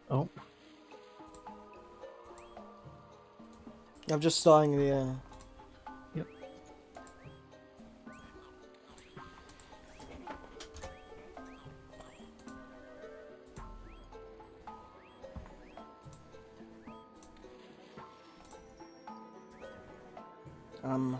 Oh, I'm just starting the. yep. Um.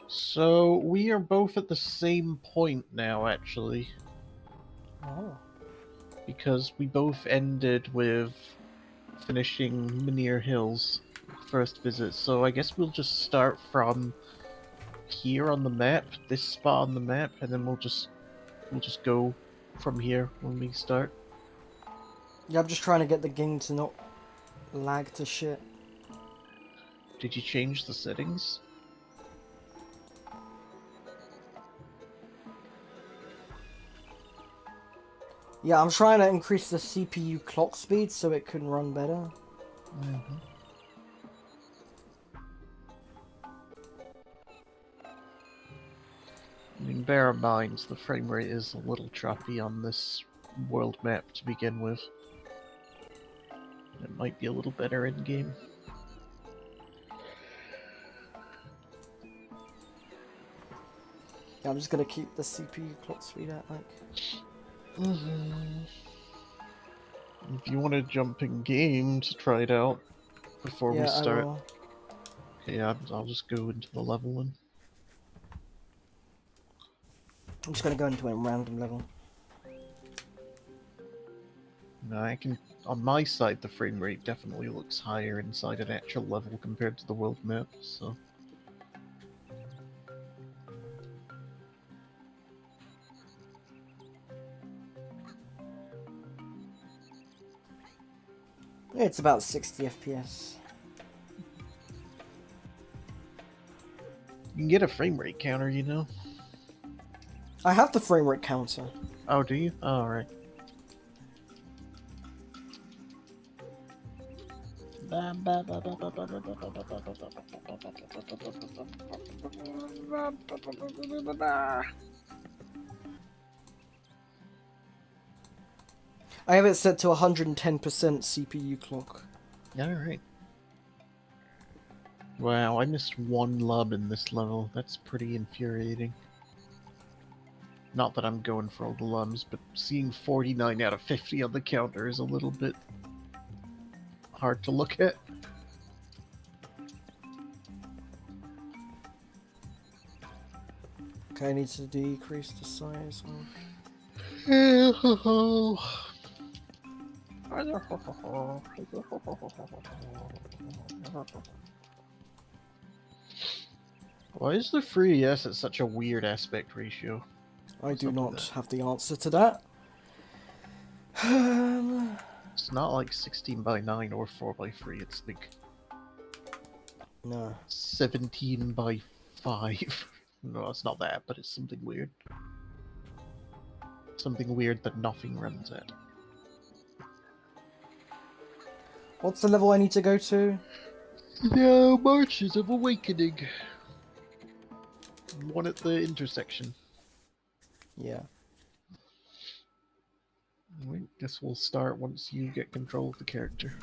So we are both at the same point now, actually, Oh. because we both ended with finishing Minear Hills first visit. So I guess we'll just start from here on the map, this spot on the map, and then we'll just go from here when we start. Yeah, I'm just trying to get the game to not lag to shit. Did you change the settings? Yeah, I'm trying to increase the CPU clock speed so it can run better. Mm-hmm. I mean, bear in mind the frame rate is a little choppy on this world map to begin with. It might be a little better in game. Yeah, I'm just gonna keep the CPU clock speed at like. Mm-hmm. If you want to jump in game to try it out before we Yeah, I start, will. yeah, I'll just go into the leveling. I'm just gonna go into a random level. Now I can, on my side, the frame rate definitely looks higher inside an actual level compared to the world map. So Yeah, it's about 60 FPS. you can get a frame rate counter, you know. I have the frame rate counter. Oh, do you? Oh, all right. I have it set to 110% CPU clock. All right. Wow, I missed one lub in this level. That's pretty infuriating. Not that I'm going for all the lums, but seeing 49 out of 50 on the counter is a little bit hard to look at. Okay, I need to decrease the size of. Why is the 3DS at such a weird aspect ratio? I What's do up with not that? have the answer to that. It's not like 16 by 9 or 4 by 3, it's like No. 17 by 5. No, it's not that, but it's something weird. Something weird that nothing runs at. What's the level I need to go to? No, Marches of Awakening. One at the intersection. Yeah. I guess we'll start once you get control of the character.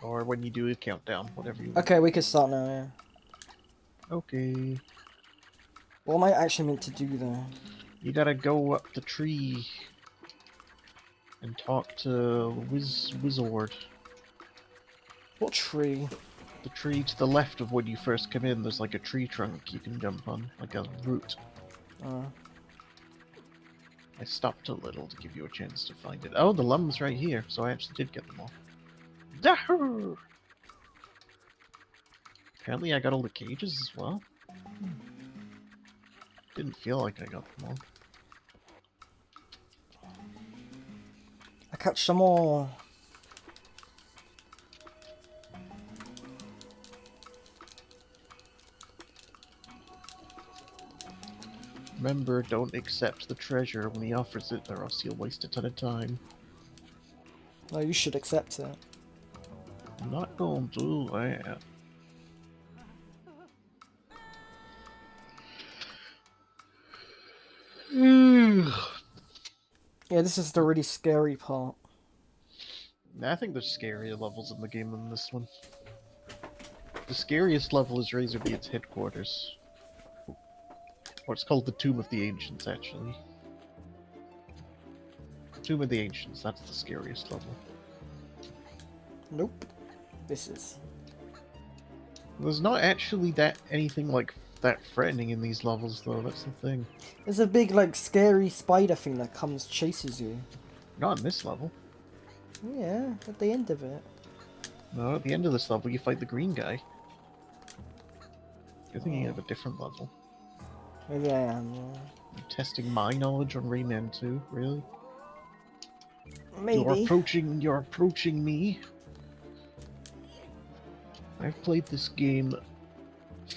Or when you do a countdown, whatever you want. Okay, we can start now, yeah. Okay. What am I actually meant to do there? You gotta go up the tree and talk to Wizard. What tree? The tree to the left of when you first come in, there's like a tree trunk you can jump on, like a root. Uh, I stopped a little to give you a chance to find it. Oh, the lum's right here, so I actually did get them all. Yahoo! Apparently I got all the cages as well. Didn't feel like I got them all. I catch some more. Remember, don't accept the treasure when he offers it, or else you'll waste a ton of time. No, you should accept it. I'm not going to do that. Yeah, this is the really scary part. I think there's scarier levels in the game than this one. The scariest level is Razorbeard's headquarters. Or it's called the Tomb of the Ancients, actually. Tomb of the Ancients, that's the scariest level. Nope. This is. There's not actually anything like that threatening in these levels, though, that's the thing. There's a big, like, scary spider thing that chases you. Not in this level. Yeah, at the end of it. No, at the end of this level you fight the green guy. You're thinking of a different level. Maybe I am, yeah. You're testing my knowledge on Rayman 2, really? Maybe. You're approaching me. I've played this game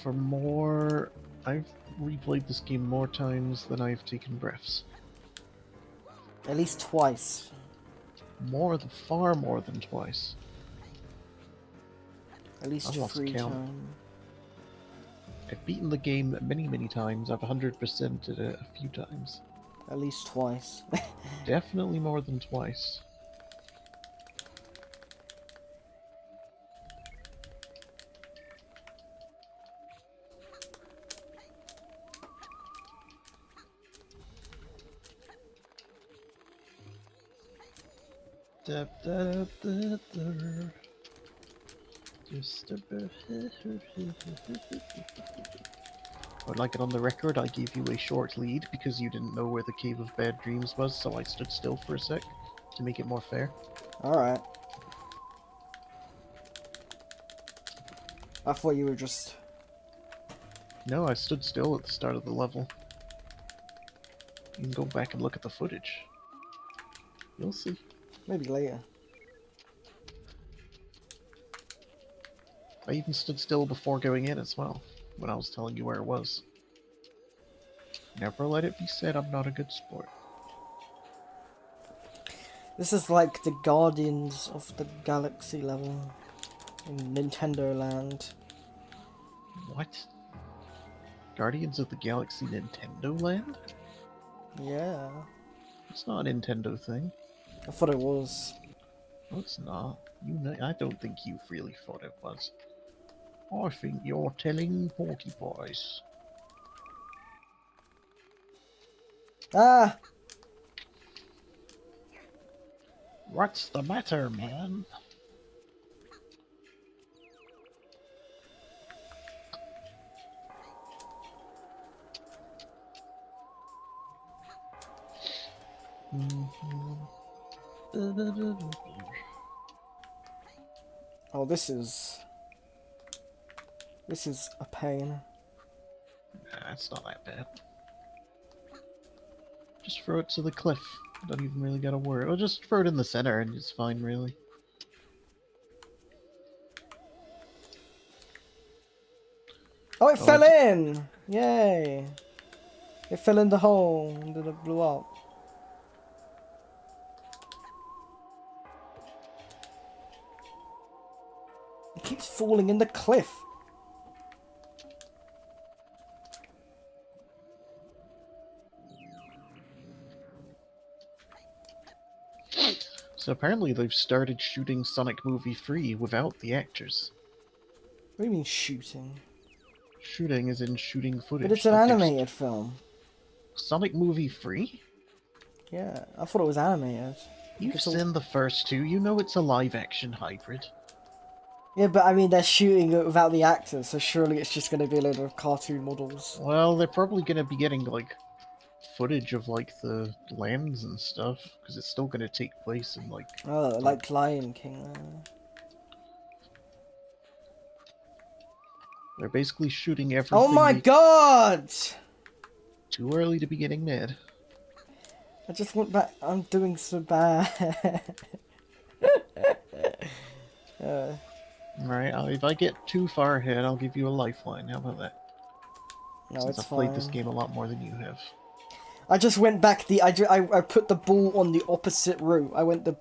for more... I've replayed this game more times than I've taken breaths. At least twice. Far more than twice. At least I've lost 3 count. times. I've beaten the game many, many times. I've 100%ed it a few times. At least twice. Definitely more than twice. Da, da, da, da. Just a bit. I'd like it on the record, I gave you a short lead because you didn't know where the Cave of Bad Dreams was, so I stood still for a sec to make it more fair. Alright. I thought you were just... No, I stood still at the start of the level. You can go back and look at the footage. You'll see. Maybe later. I even stood still before going in as well, when I was telling you where it was. Never let it be said I'm not a good sport. This is like the Guardians of the Galaxy level in Nintendo Land. What? Guardians of the Galaxy Nintendo Land? Yeah. It's not a Nintendo thing. I thought it was. No, it's not. I don't think you really thought it was. I think you're telling porcupines. Ah! What's the matter, man? Oh, this is a pain. Nah, it's not that bad. Just throw it to the cliff. Don't even really gotta worry. Or just throw it in the center and it's fine, really. Oh, it fell in! Yay! It fell in the hole and then it blew up. It keeps falling in the cliff. So apparently they've started shooting Sonic Movie 3 without the actors. What do you mean shooting? Shooting is in shooting footage. But it's an like animated film. Sonic Movie 3? Yeah, I thought it was animated. You've seen the first two, you know it's a live-action hybrid. Yeah, but I mean, they're shooting it without the actors, so surely it's just going to be a load of cartoon models. Well, they're probably going to be getting, like, footage of, like, the lands and stuff, because it's still going to take place in, like... Oh, like Lion King. They're basically shooting everything... Oh my god! Too early to be getting mad. I just went back. I'm doing so bad. Alright, if I get too far ahead, I'll give you a lifeline. How about that? No, Since it's I've played this fine. game a lot more than you have. I just went back I put the ball on the opposite route. I went the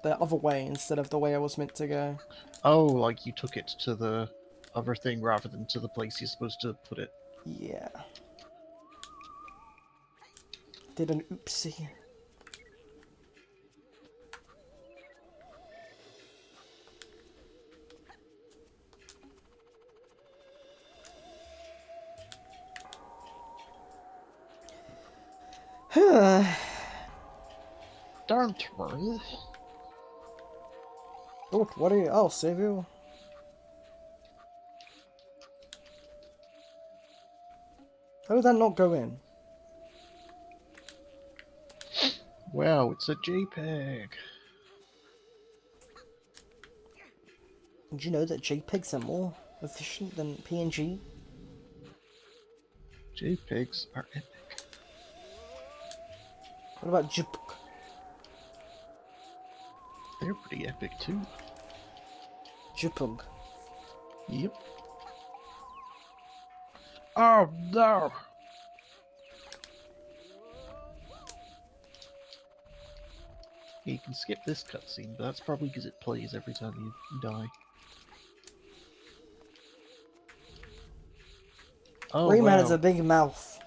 other way instead of the way I was meant to go. Oh, like you took it to the other thing rather than to the place you're supposed to put it. Yeah. Did an oopsie. Don't worry. Oh, what are you? Oh, save you. How did that not go in? Wow, it's a JPEG. Did you know that JPEGs are more efficient than PNG? JPEGs are epic. What about JPEG? They're pretty epic too. JPEG. Yep. Oh no! Yeah, you can skip this cutscene, but that's probably because it plays every time you die. Oh Rayman has a wow. big mouth.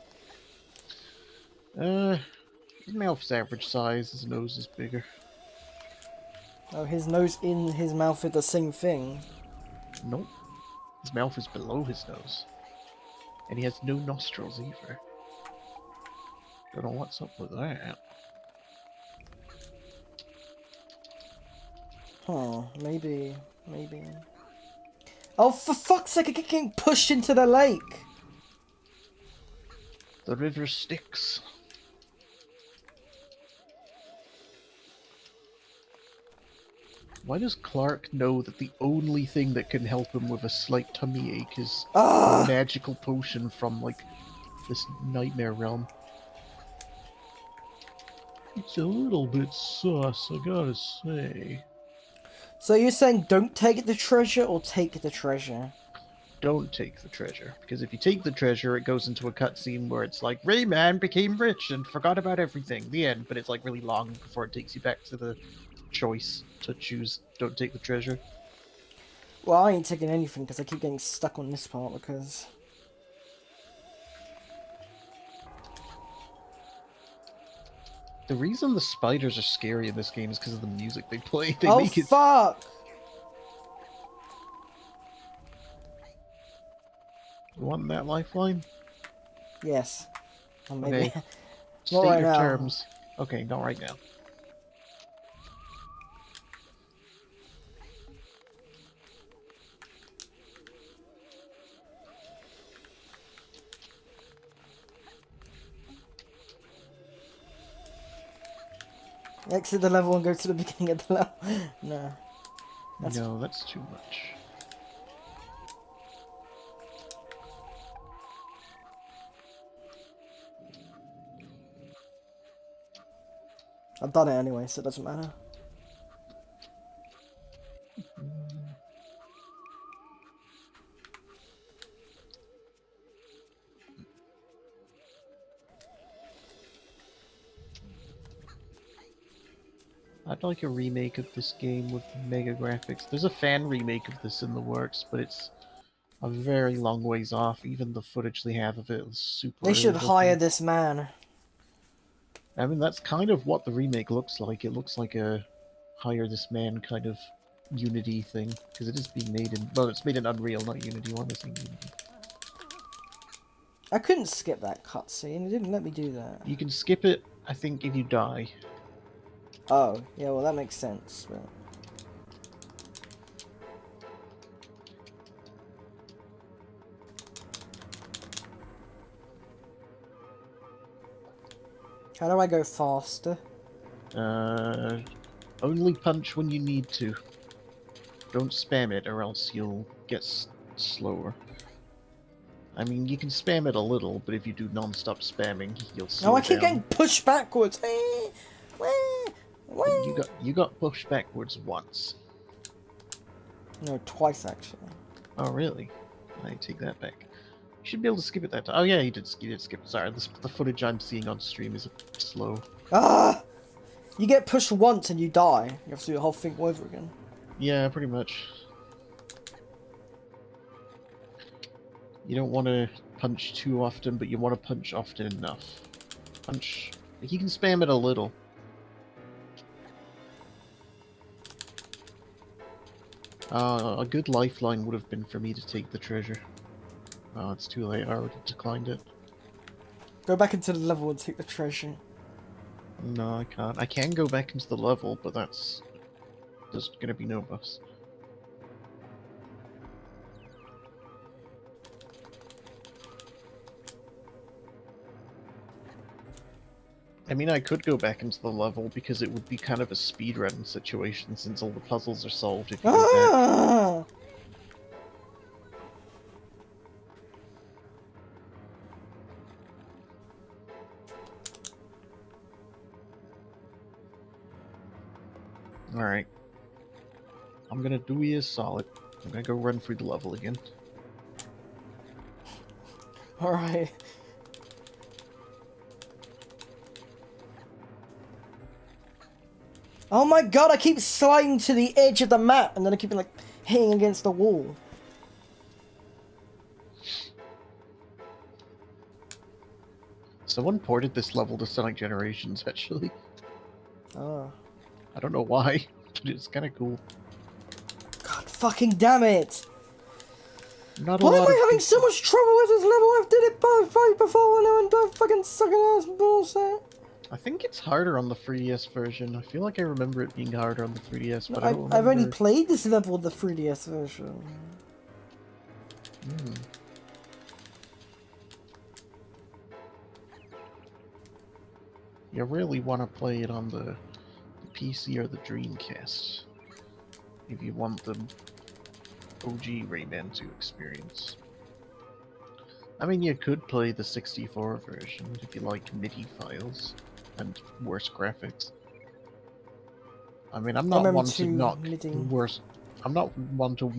His mouth's average size, his nose is bigger. Oh, his nose in his mouth is the same thing. Nope. His mouth is below his nose. And he has no nostrils either. Don't know what's up with that. Huh, maybe. Oh, for fuck's sake, I keep getting pushed into the lake! The river Styx. Why does Clark know that the only thing that can help him with a slight tummy ache is a Ah! magical potion from, like, this nightmare realm? It's a little bit sus, I gotta say. So you're saying don't take the treasure or take the treasure? Don't take the treasure, because if you take the treasure, it goes into a cutscene where it's like, Rayman became rich and forgot about everything. The end, but it's like really long before it takes you back to the choice to choose don't take the treasure. Well, I ain't taking anything because I keep getting stuck on this part because... The reason the spiders are scary in this game is because of the music they play. They Oh, make it. fuck! You want that lifeline? Yes. Or maybe... Okay. Not State right your now. terms. Okay, not right now. Exit the level and go to the beginning of the level. No. No, that's too much. I've done it anyway, so it doesn't matter. I'd like a remake of this game with mega graphics. There's a fan remake of this in the works, but it's a very long ways off. Even the footage they have of it is super They should early hire looking. this man. I mean, that's kind of what the remake looks like. It looks like a hire this man kind of Unity thing, because it is being made in, well, it's made in Unreal, not Unity. Why am I saying Unity? I couldn't skip that cutscene. It didn't let me do that. You can skip it, I think, if you die. Oh, yeah, well, that makes sense, but... How do I go faster? Uh, only punch when you need to. Don't spam it, or else you'll get slower. I mean, you can spam it a little, but if you do non-stop spamming, you'll No, slow I keep down. getting pushed backwards. You got pushed backwards once. No, twice actually. Oh, really? I take that back. You should be able to skip it that time. Oh, yeah, you did skip it. Sorry, the footage I'm seeing on stream is a bit slow. Ah! You get pushed once and you die. You have to do the whole thing over again. Yeah, pretty much. You don't want to punch too often, but you want to punch often enough. Punch. You can spam it a little. A good lifeline would have been for me to take the treasure. Oh, it's too late. I already declined it. Go back into the level and take the treasure. No, I can't. I can go back into the level, but there's gonna be no bus. I mean, I could go back into the level because it would be kind of a speedrun situation since all the puzzles are solved if you go back. Ah! Alright. I'm gonna do you a solid. I'm gonna go run through the level again. Alright. Oh my god, I keep sliding to the edge of the map and then I keep like hitting against the wall. Someone ported this level to Sonic Generations, actually. Oh. I don't know why, but it's kind of cool. God fucking damn it! Not a Why am lot I of having people- so much trouble with this level? I've did it both before and I'm doing fucking sucking ass bullshit. I think it's harder on the 3DS version. I feel like I remember it being harder on the 3DS, but I don't I've only remember. played this level with the 3DS version. Hmm. You really want to play it on the PC or the Dreamcast if you want the OG Rayman 2 experience. I mean, you could play the 64 version if you like MIDI files and worse graphics. I mean, I'm not one to MM2 knock MIDI. worse. I'm not one to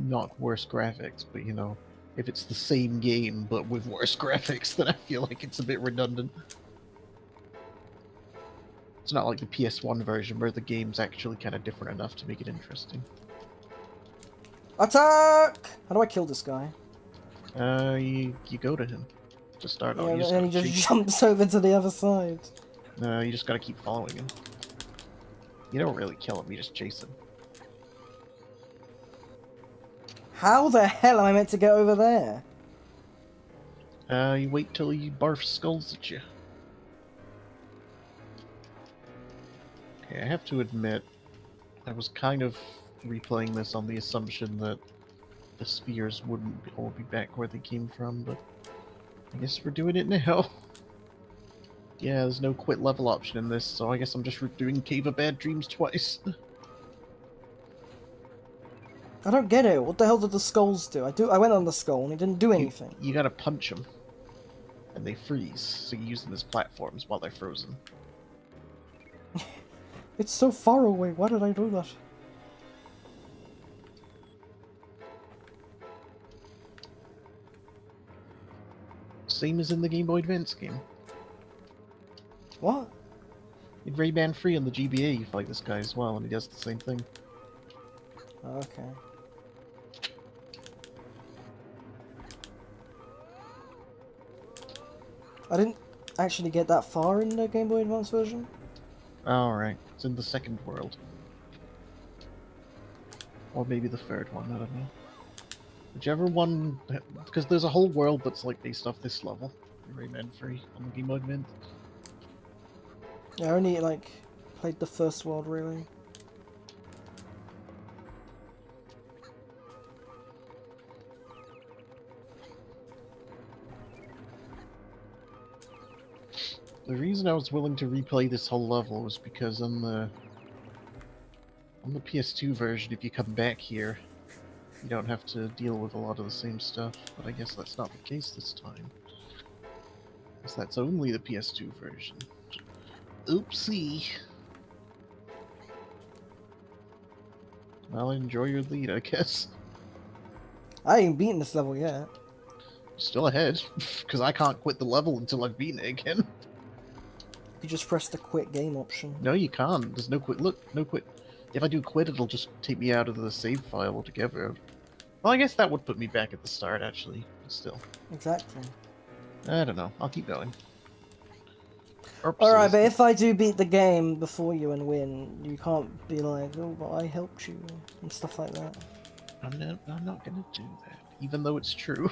knock worse graphics, but you know, if it's the same game but with worse graphics, then I feel like it's a bit redundant. It's not like the PS1 version where the game's actually kind of different enough to make it interesting. Attack! How do I kill this guy? You go to him to start. Yeah, You just and he gotta just jumps over to the other side. No, you just gotta keep following him. You don't really kill him, you just chase him. How the hell am I meant to get over there? You wait till he barfs skulls at you. Okay, I have to admit, I was kind of replaying this on the assumption that the spheres wouldn't all be back where they came from, but I guess we're doing it now. Yeah, there's no quit level option in this, so I guess I'm just doing Cave of Bad Dreams twice. I don't get it. What the hell did the skulls do? I went on the skull and it didn't do anything. You gotta punch them, and they freeze, so you use them as platforms while they're frozen. It's so far away. Why did I do that? Same as in the Game Boy Advance game. What? In Rayman 3 on the GBA, you fight this guy as well, and he does the same thing. Okay. I didn't actually get that far in the Game Boy Advance version. Alright, it's in the second world. Or maybe the third one, I don't know. Whichever one, because there's a whole world that's like based off this level. In Rayman 3 on the Game Boy Advance. I only like played the first world really. The reason I was willing to replay this whole level was because on the PS2 version, if you come back here, You don't have to deal with a lot of the same stuff, but I guess that's not the case this time. Guess that's only the PS2 version. Oopsie. Well, enjoy your lead, I guess. I ain't beaten this level yet. Still ahead, because I can't quit the level until I've beaten it again. You just press the quit game option. No, you can't. There's no quit. Look, no quit. If I do quit, it'll just take me out of the save file altogether. Well, I guess that would put me back at the start, actually. But still. Exactly. I don't know. I'll keep going. Alright, but if I do beat the game before you and win, you can't be like, oh, but I helped you, and stuff like that. I'm not gonna do that, even though it's true.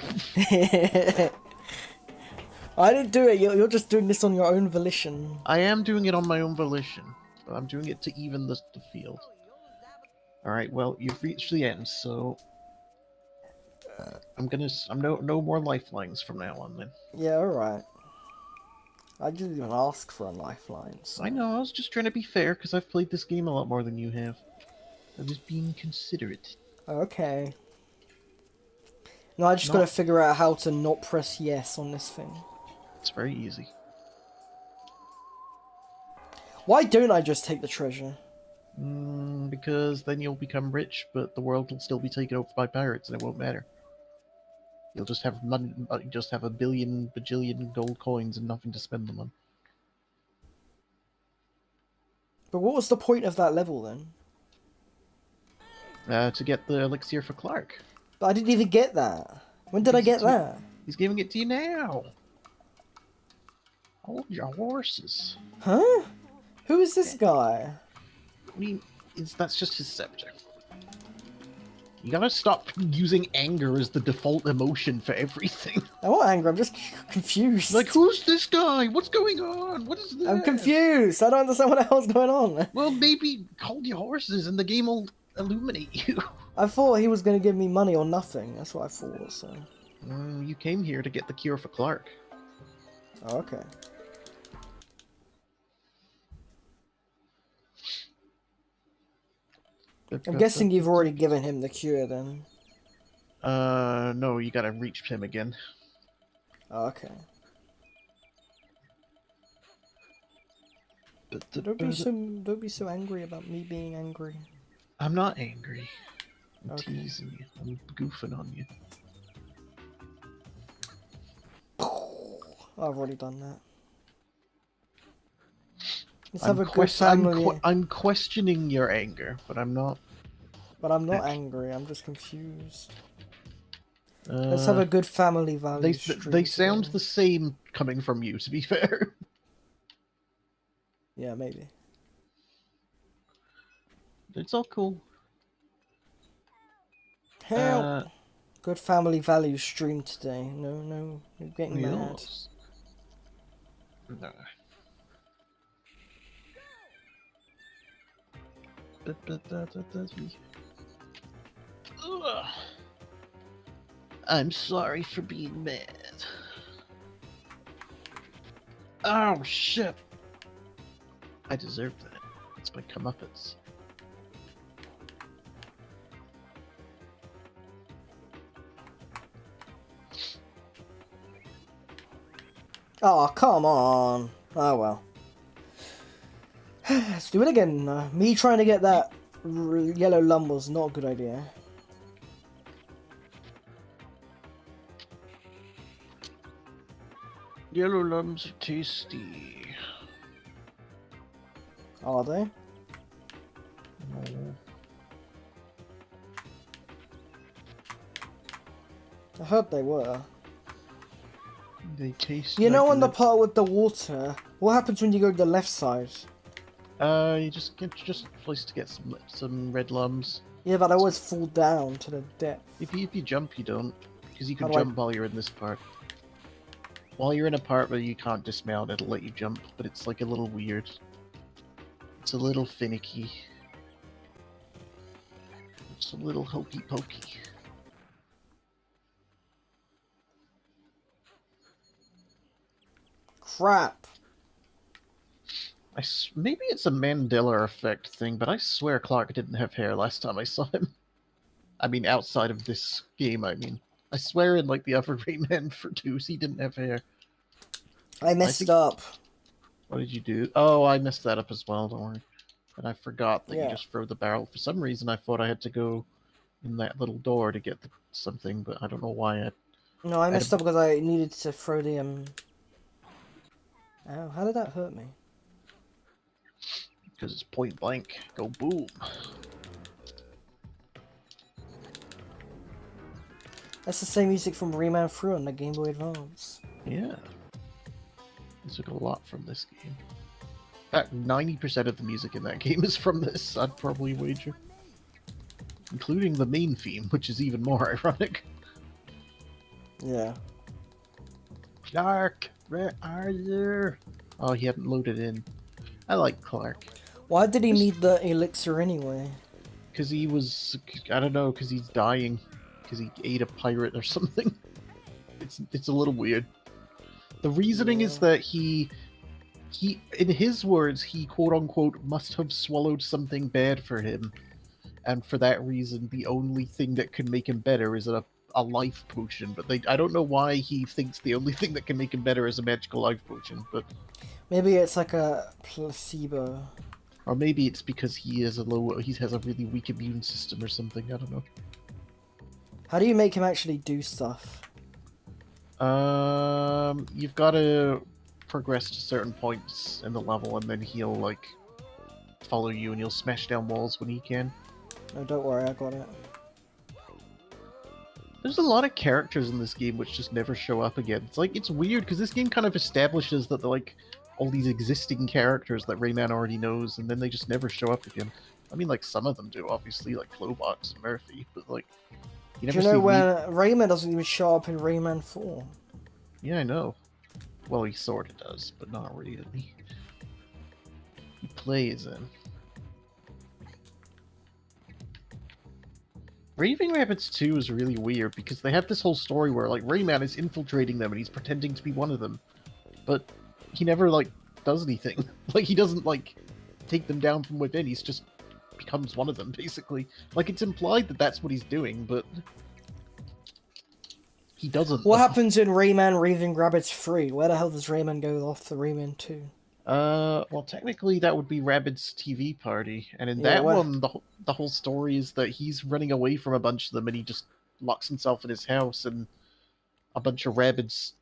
I didn't do it, you're just doing this on your own volition. I am doing it on my own volition, but I'm doing it to even the field. Alright, well, you've reached the end, so... I'm no more lifelines from now on, then. Yeah, alright. I didn't even ask for a lifeline, so... I know, I was just trying to be fair, because I've played this game a lot more than you have. I was being considerate. Okay. Now I just gotta figure out how to not press yes on this thing. It's very easy. Why don't I just take the treasure? Because then you'll become rich, but the world will still be taken over by pirates, and it won't matter. You'll just have money. You just have a billion, bajillion gold coins and nothing to spend them on. But what was the point of that level then? To get the elixir for Clark. But I didn't even get that. When did I get that? He's giving it to you now. Hold your horses. Huh? Who is this guy? I mean, that's just his scepter. You gotta stop using anger as the default emotion for everything. I'm not angry, I'm just confused. Like, who's this guy? What's going on? What is this? I'm confused. I don't understand what the hell's going on. Well, maybe hold your horses and the game will illuminate you. I thought he was going to give me money or nothing. That's what I thought, so... You came here to get the cure for Clark. Oh, okay. I'm guessing you've already given him the cure, then. No, you gotta reach him again. Oh, okay. Don't be so angry about me being angry. I'm not angry. I'm Okay. teasing you. I'm goofing on you. I've already done that. Let's have a good family. I'm questioning your anger, but I'm not. But I'm not angry. I'm just confused. Let's have a good family value stream. They sound the same coming from you, to be fair. Yeah, maybe. It's all cool. Help! Good family value stream today. No, you're getting mad. No. Ugh. I'm sorry for being mad. Oh shit! I deserve that. It's my comeuppance. Oh, come on. Oh, well. Let's do it again. Me trying to get that yellow lum was not a good idea. Yellow lums are tasty. Are they? No. I heard they were. They taste. You know, on the part with the water, what happens when you go to the left side? You just get a place to get some red lums. Yeah, but I always fall down to the depth. If you jump, you don't, because you can How do I- jump while you're in this part. While you're in a part where you can't dismount, it'll let you jump, but it's like a little weird. It's a little finicky. It's a little hokey pokey. Crap. Maybe it's a Mandela effect thing, but I swear Clark didn't have hair last time I saw him. I mean, outside of this game, I mean. I swear in, like, the other Rayman for 2s, he didn't have hair. I I messed think... up. What did you do? Oh, I messed that up as well, don't worry. And I forgot that you Yeah. just throw the barrel. For some reason, I thought I had to go in that little door to get something, but I don't know why No, I I had messed up because I needed to throw the Ow, how did that hurt me? because it's point blank. Go boom. That's the same music from Rayman 3 on the Game Boy Advance. Yeah. I took a lot from this game. In fact, 90% of the music in that game is from this, I'd probably wager. Including the main theme, which is even more ironic. Yeah. Clark, where are you? Oh, he hadn't loaded in. I like Clark. Why did he need the elixir anyway? Because he was... I don't know, because he's dying. Because he ate a pirate or something. It's a little weird. The reasoning is that he, in his words, he quote-unquote must have swallowed something bad for him. And for that reason, the only thing that can make him better is a life potion. But I don't know why he thinks the only thing that can make him better is a magical life potion. But maybe it's like a placebo. or maybe it's because he has a really weak immune system or something. I don't know. How do you make him actually do stuff? You've got to progress to certain points in the level, and then he'll like follow you, and he'll smash down walls when he can. No, don't worry, I got it. There's a lot of characters in this game which just never show up again. It's weird because this game kind of establishes that they're like all these existing characters that Rayman already knows, and then they just never show up again. I mean, like some of them do, obviously, like Clobox and Murphy, but like you never Do you know see when Rayman doesn't even show up in Rayman 4? Yeah, I know. Well, he sort of does, but not really. He plays in. Raving Rabbits 2 is really weird because they have this whole story where like Rayman is infiltrating them and he's pretending to be one of them, but he never like does anything. Like he doesn't like take them down from within. He's just becomes one of them basically. Like it's implied that that's what he's doing, but he doesn't. What happens in Rayman Raving Rabbids 3? Where the hell does Rayman go off to Rayman 2? Well, technically that would be Rabbids TV Party, and in Yeah, that where? one, the whole story is that he's running away from a bunch of them, and he just locks himself in his house, and a bunch of Rabbids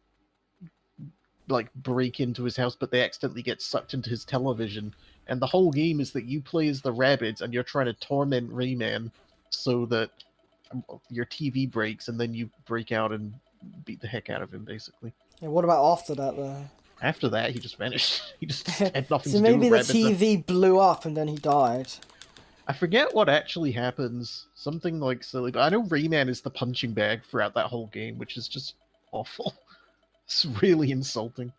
like break into his house, but they accidentally get sucked into his television. And the whole game is that you play as the Rabbids, and you're trying to torment Rayman so that your TV breaks, and then you break out and beat the heck out of him, basically. Yeah, what about after that, though? After that, he just vanished. He just had nothing So to do maybe with the Rabbids. TV blew up and then he died. I forget what actually happens. Something like silly, but I know Rayman is the punching bag throughout that whole game, which is just awful. It's really insulting.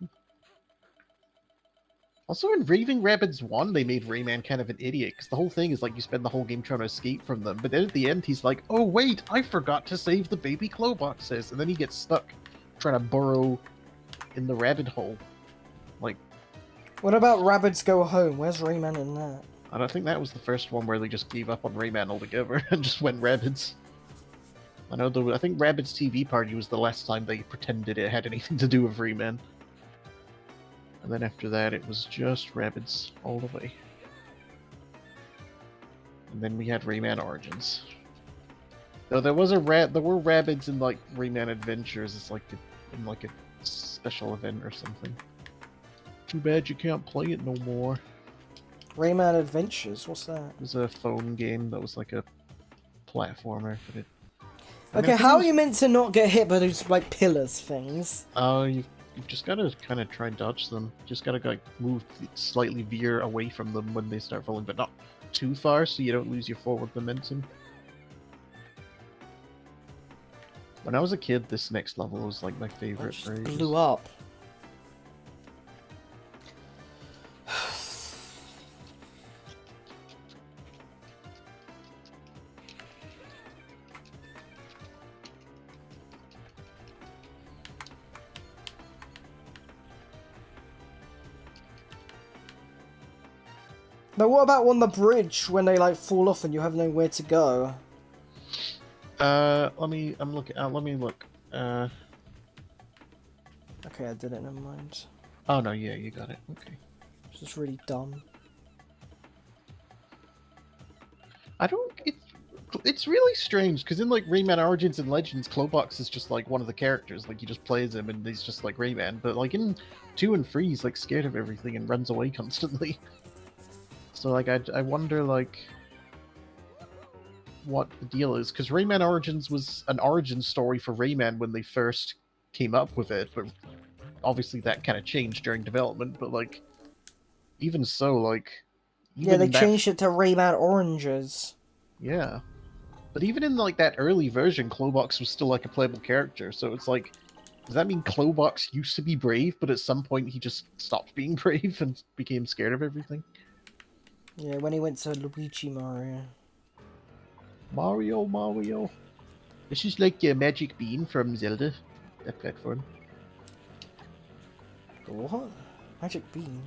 Also, in Raving Rabbids 1, they made Rayman kind of an idiot, because the whole thing is like you spend the whole game trying to escape from them, but then at the end he's like, oh wait, I forgot to save the baby Cloboxes, and then he gets stuck trying to burrow in the rabbit hole. Like, What about Rabbids Go Home? Where's Rayman in that? I don't think that was the first one where they just gave up on Rayman altogether and just went Rabbids. I think Rabbids TV Party was the last time they pretended it had anything to do with Rayman. And then after that, it was just Rabbids all the way. And then we had Rayman Origins. Though there were Rabbids in like Rayman Adventures. It's like in like a special event or something. Too bad you can't play it no more. Rayman Adventures? What's that? It was a phone game that was like a platformer, but it. Okay, how are you meant to not get hit by those like pillars things? You've just gotta kind of try and dodge them. Just gotta like move slightly veer away from them when they start falling, but not too far so you don't lose your forward momentum. When I was a kid, this next level was like my favorite. It just blew up. But what about on the bridge when they like fall off and you have nowhere to go? I'm looking. Let me look. Uh, Okay, I did it. Never mind. oh no, yeah, you got it. Okay. It's just really dumb. I don't. It's really strange because in like Rayman Origins and Legends, Clobox is just like one of the characters. Like you just plays him and he's just like Rayman. But like in 2 and 3, he's like scared of everything and runs away constantly. So like I wonder like what the deal is because Rayman Origins was an origin story for Rayman when they first came up with it, but obviously that kind of changed during development. But like even so, like Yeah, they even that, changed it to Rayman Oranges. yeah. But even in like that early version, Clobox was still like a playable character. So it's like, does that mean Clobox used to be brave, but at some point he just stopped being brave and became scared of everything? Yeah, when he went to Luigi Mario. Mario. This is like a magic bean from Zelda, that platform. What? Magic Bean?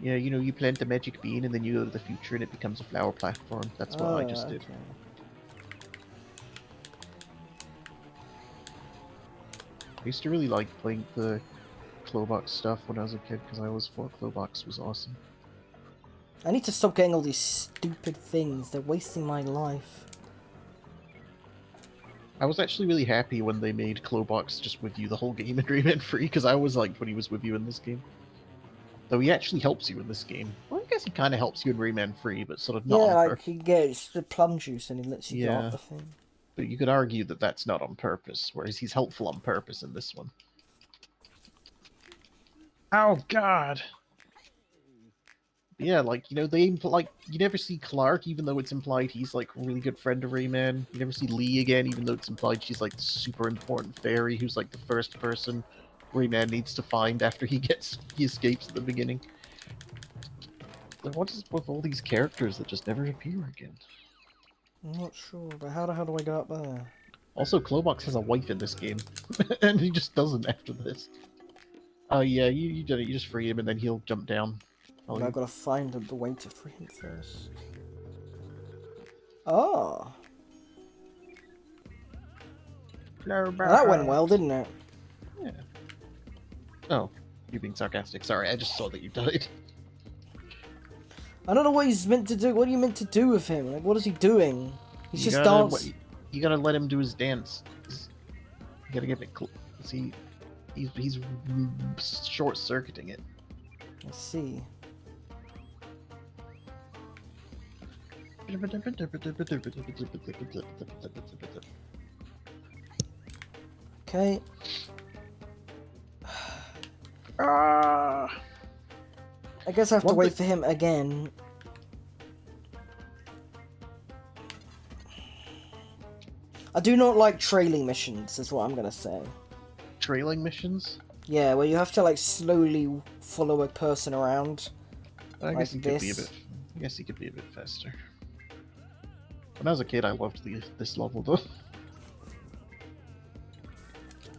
Yeah, you know, you plant the magic bean and then you go to the future and it becomes a flower platform. That's what Oh, I just did. okay. I used to really like playing the Clobox stuff when I was a kid because I always thought Clobox was awesome. I need to stop getting all these stupid things. They're wasting my life. I was actually really happy when they made Clobox just with you the whole game in Rayman Free because I always liked when he was with you in this game. Though he actually helps you in this game. Well, I guess he kind of helps you in Rayman Free, but sort of not Yeah, on like purpose. he gets the plum juice and he lets you go up Yeah, the thing. but you could argue that that's not on purpose, whereas he's helpful on purpose in this one. Oh God! Yeah, like you know, like you never see Clark, even though it's implied he's like a really good friend of Rayman. You never see Lee again, even though it's implied she's like the super important fairy who's like the first person Rayman needs to find after he escapes at the beginning. Like, what is with all these characters that just never appear again? I'm not sure, but how the hell do I go up there? Also, Clobox has a wife in this game, and he just doesn't after this. Oh yeah, you did it. You just free him, and then he'll jump down. But I've got to find the way to free him first. Oh! Well, that went well, didn't it? Yeah. Oh, you're being sarcastic. Sorry, I just saw that you died. I don't know what he's meant to do. What are you meant to do with him? Like, what is he doing? He's You just gotta, dancing. you gotta let him do his dance. You gotta get it. See, he's short circuiting it. I see. Okay. Ah! I guess I have to One wait thing- for him again. I do not like trailing missions, is what I'm gonna say. Trailing missions? Yeah, where you have to like slowly follow a person around. I guess Like he could be a this. bit. I guess he could be a bit faster. When I was a kid, I loved this level though.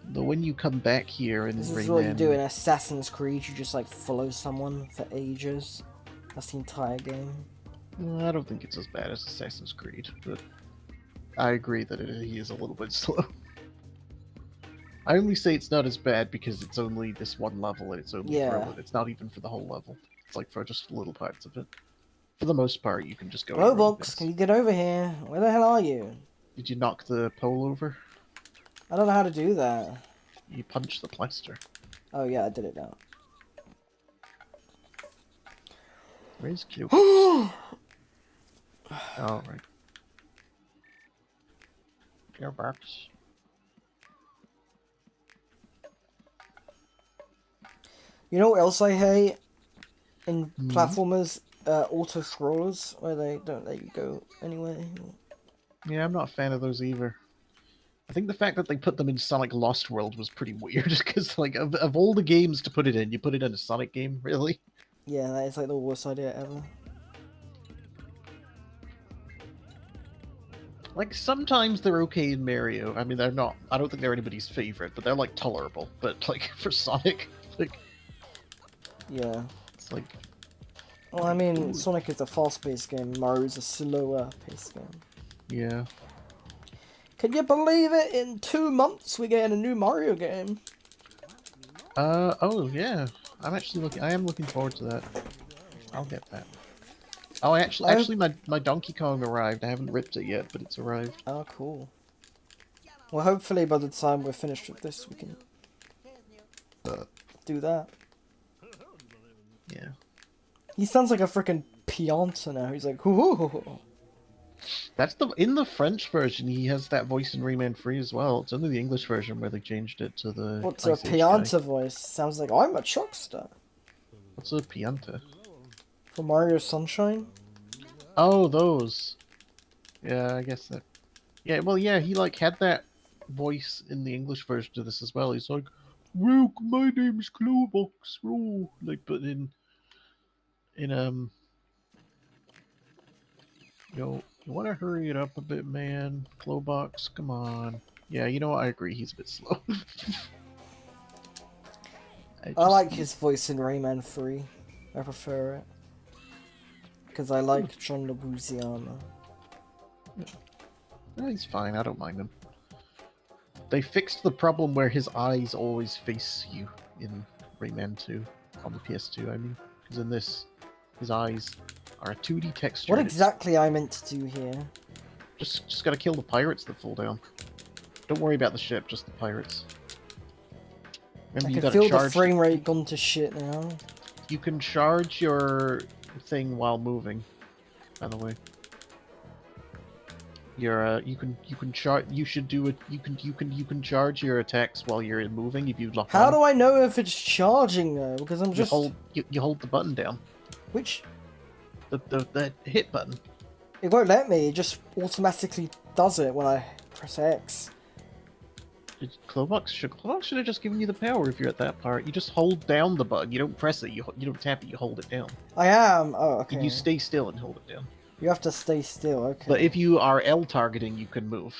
Though when you come back here in This Rayman, is what you do in Assassin's Creed, you just like follow someone for ages. That's the entire game. I don't think it's as bad as Assassin's Creed, but I agree that he is a little bit slow. I only say it's not as bad because it's only this one level and it's only for Yeah. it's not even for the whole level. It's like for just little parts of it. For the most part, you can just go. At your own Roblox, pace. can you get over here? Where the hell are you? Did you knock the pole over? I don't know how to do that. You punched the plaster. Oh yeah, I did it now. Where's Q? Oh, right. Gearbox. You know what else I hate in Hmm? platformers? Auto scrollers, where they don't let you go anywhere. Yeah, I'm not a fan of those either. I think the fact that they put them in Sonic Lost World was pretty weird, because like of all the games to put it in, you put it in a Sonic game, really? Yeah, that is like the worst idea ever. Like sometimes they're okay in Mario. I mean, they're not. I don't think they're anybody's favorite, but they're like tolerable. But like for Sonic, like Yeah. it's like Well, I mean, Sonic is a fast-paced game. Mario's a slower-paced game. yeah. Can you believe it? In 2 months, we're getting a new Mario game. Oh yeah. I am looking forward to that. I'll get that. Oh, Oh, my Donkey Kong arrived. I haven't ripped it yet, but it's arrived. oh, cool. Well, hopefully by the time we're finished with this, we can do that. Yeah. He sounds like a freaking Pianta now. He's like, hoo. That's in the French version. He has that voice in Rayman 3 as well. It's only the English version where they changed it to the What's a Ice Age guy. Pianta voice? Sounds like I'm a Chuckster. What's a Pianta? From Mario Sunshine? Oh, those. Yeah, I guess that. Yeah, well, yeah, he like had that voice in the English version of this as well. He's like, "Well, my name's Clobox." Oh, like, but in you want to hurry it up a bit, man? Clobox, come on. Yeah, you know what? I agree. He's a bit slow. I like his voice in Rayman 3. I prefer it. Because I like John Louisiana. He's fine. I don't mind him. They fixed the problem where his eyes always face you in Rayman 2 on the PS2. I mean, because in this, his eyes are a 2D texture. What exactly I meant to do here? Just gotta kill the pirates that fall down. Don't worry about the ship, just the pirates. Remember, I can feel the frame rate gone to shit now. You can charge your thing while moving. By the way, you can charge. You should do it. You can charge your attacks while you're moving if you lock. How do I know if it's charging though? Because I'm just you hold the button down. Which? The hit button. It won't let me. It just automatically does it when I press X. Clobox should have just given you the power if you're at that part. You just hold down the button. You don't press it. You don't tap it. You hold it down. I am. Oh, okay. You stay still and hold it down. You have to stay still. Okay. But if you are L targeting, you can move.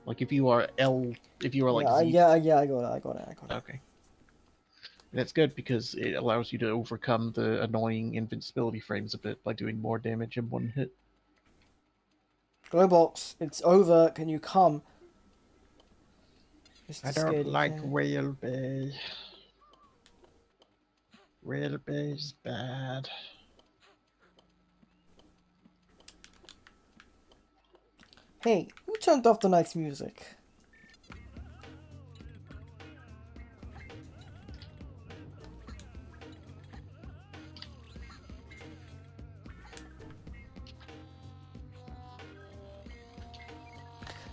Like if you are like Z. Yeah, I got it. Okay. That's good because it allows you to overcome the annoying invincibility frames a bit by doing more damage in one hit. Glowbox, it's over. Can you come? I don't like Whale Bay. Whale Bay's bad. Hey, who turned off the nice music?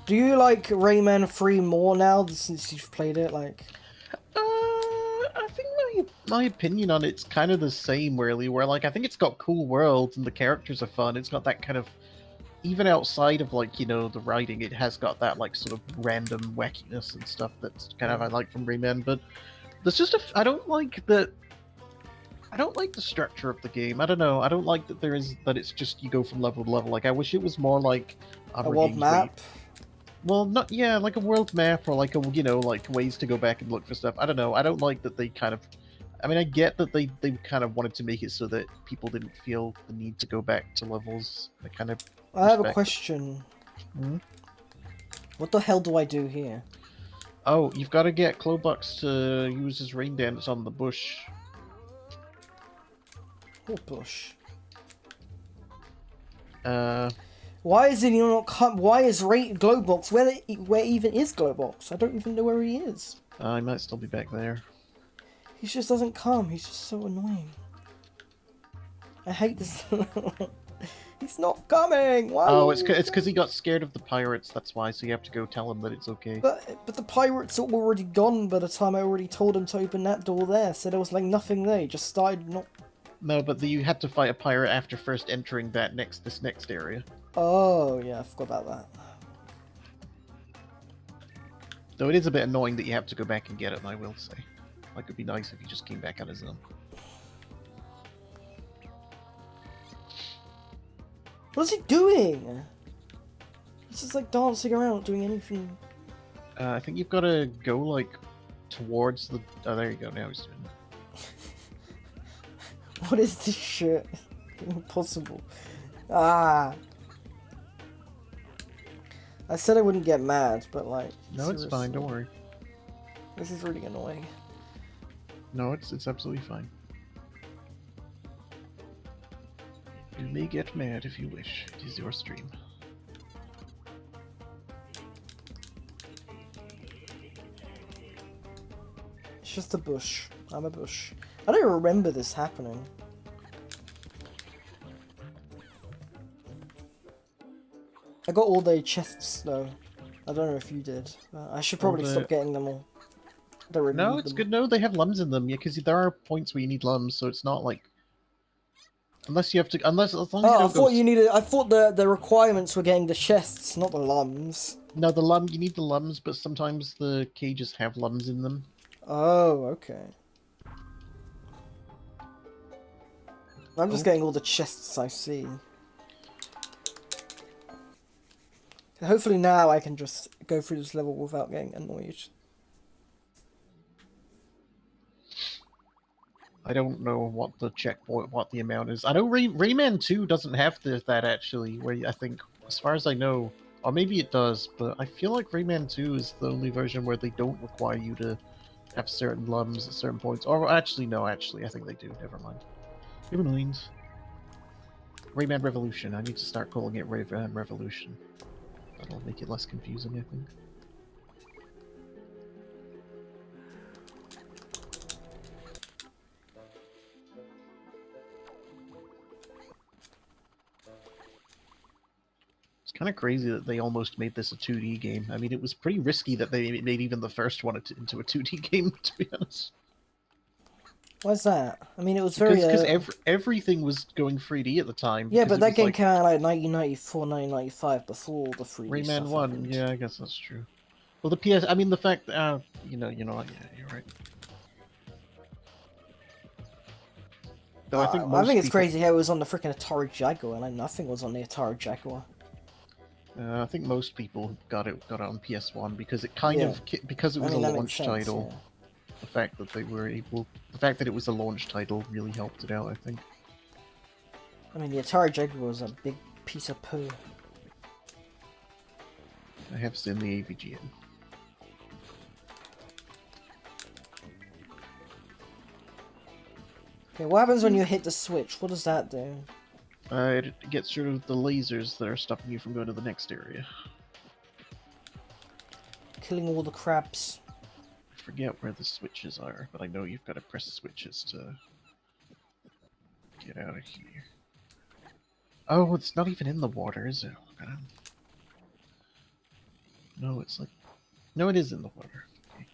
Do you like Rayman 3 more now since you've played it? Like, I think my opinion on it's kind of the same, really. Where like I think it's got cool worlds and the characters are fun. It's got that kind of, even outside of like the writing, it has got that like sort of random wackiness and stuff that's kind of I like from Rayman. But there's just I don't like the structure of the game. I don't know. I don't like that it's just you go from level to level. Like I wish it was more like a world map. Well, not like a world map or like a like ways to go back and look for stuff. I don't know. I don't like that they kind of. I mean, I get that they kind of wanted to make it so that people didn't feel the need to go back to levels. I kind of. I have a question. Hmm? What the hell do I do here? Oh, you've got to get Clobox to use his rain dance on the bush. What bush? Why is he not come? Why is Glowbox? Where even is Glowbox? I don't even know where he is. He might still be back there. He just doesn't come. He's just so annoying. I hate this. He's not coming. Why? Oh, it's because he got scared of the pirates. That's why. So you have to go tell him that it's okay. But the pirates are already gone by the time I already told him to open that door there. So there was like nothing there. He just started not. No, but you had to fight a pirate after first entering this next area. Oh, yeah, I forgot about that. Though it is a bit annoying that you have to go back and get it, I will say. Like, it'd be nice if he just came back on his own. What is he doing? He's just, like, dancing around, not doing anything. I think you've got to go, like, towards the... Oh, there you go, now he's doing it. What is this shit? Impossible. Ah. I said I wouldn't get mad, but like, No, it's fine. Don't worry. This is really annoying. No, it's absolutely fine. You may get mad if you wish. It is your stream. It's just a bush. I'm a bush. I don't remember this happening. I got all the chests though. I don't know if you did. I should probably stop getting them all. I don't really No, need it's them. good. No, they have lums in them. Yeah, because there are points where you need lums, so it's not like unless you have to. Unless as long as you Oh, I don't thought go. you needed. I thought the requirements were getting the chests, not the lums. No, the lum. You need the lums, but sometimes the cages have lums in them. Oh, okay. I'm just getting all the chests I see. Hopefully now I can just go through this level without getting annoyed. I don't know what the checkpoint, what the amount is. I know Rayman 2 doesn't have that actually, where I think, as far as I know, or maybe it does, but I feel like Rayman 2 is the only version where they don't require you to have certain lums at certain points. Or actually, no, actually, I think they do. Never mind. Never mind. Rayman Revolution. I need to start calling it Rayman Revolution. That'll make it less confusing, I think. It's kind of crazy that they almost made this a 2D game. I mean, it was pretty risky that they made even the first one into a 2D game, to be honest. Why's that? I mean, it was very... Because everything was going 3D at the time. Yeah, but that game like came out like 1994, 1995, before the 3D Rayman stuff 1, happened. yeah, I guess that's true. Well, the PS... I mean, the fact... you know what, yeah, you're right. Though I think it's crazy how it was on the freaking Atari Jaguar, and like nothing was on the Atari Jaguar. I think most people got it on PS1 because it kind of... Because it was a launch title. Yeah. The fact that they were able... The fact that it was a launch title really helped it out, I think. I mean, the Atari Jaguar was a big piece of poo. I have seen the AVGN. Okay, what happens when you hit the switch? What does that do? It gets rid of the lasers that are stopping you from going to the next area. Killing all the crabs. I forget where the switches are, but I know you've got to press switches to get out of here. Oh, it's not even in the water, is it? No, it's like... No, it is in the water. Okay.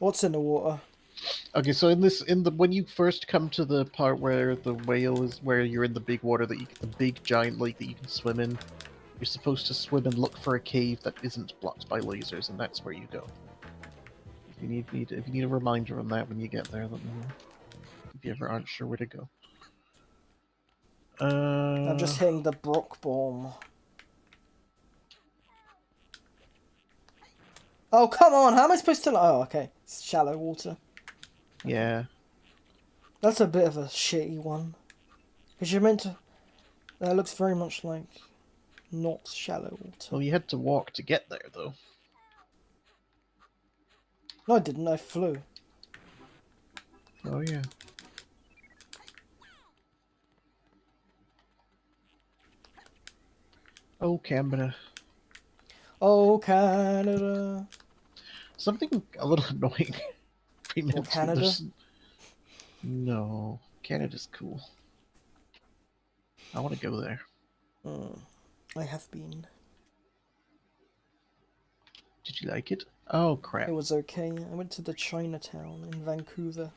What's in the water? Okay, so when you first come to the part where the whale is, where you're in the big water, the big giant lake that you can swim in, you're supposed to swim and look for a cave that isn't blocked by lasers, and that's where you go. If you need a reminder on that when you get there, let me know. If you ever aren't sure where to go. I'm just hitting the Brock bomb. Oh, come on! How am I supposed to... Oh, okay. It's shallow water. Okay. Yeah. That's a bit of a shitty one. Because you're meant to... That looks very much like not shallow water. Well, you had to walk to get there, though. No, I didn't. I flew. Oh, yeah. Oh, Canada. Oh, Canada. Something a little annoying. Oh, Canada? No. Canada's cool. I want to go there. I have been. Did you like it? Oh, crap. It was okay. I went to the Chinatown in Vancouver.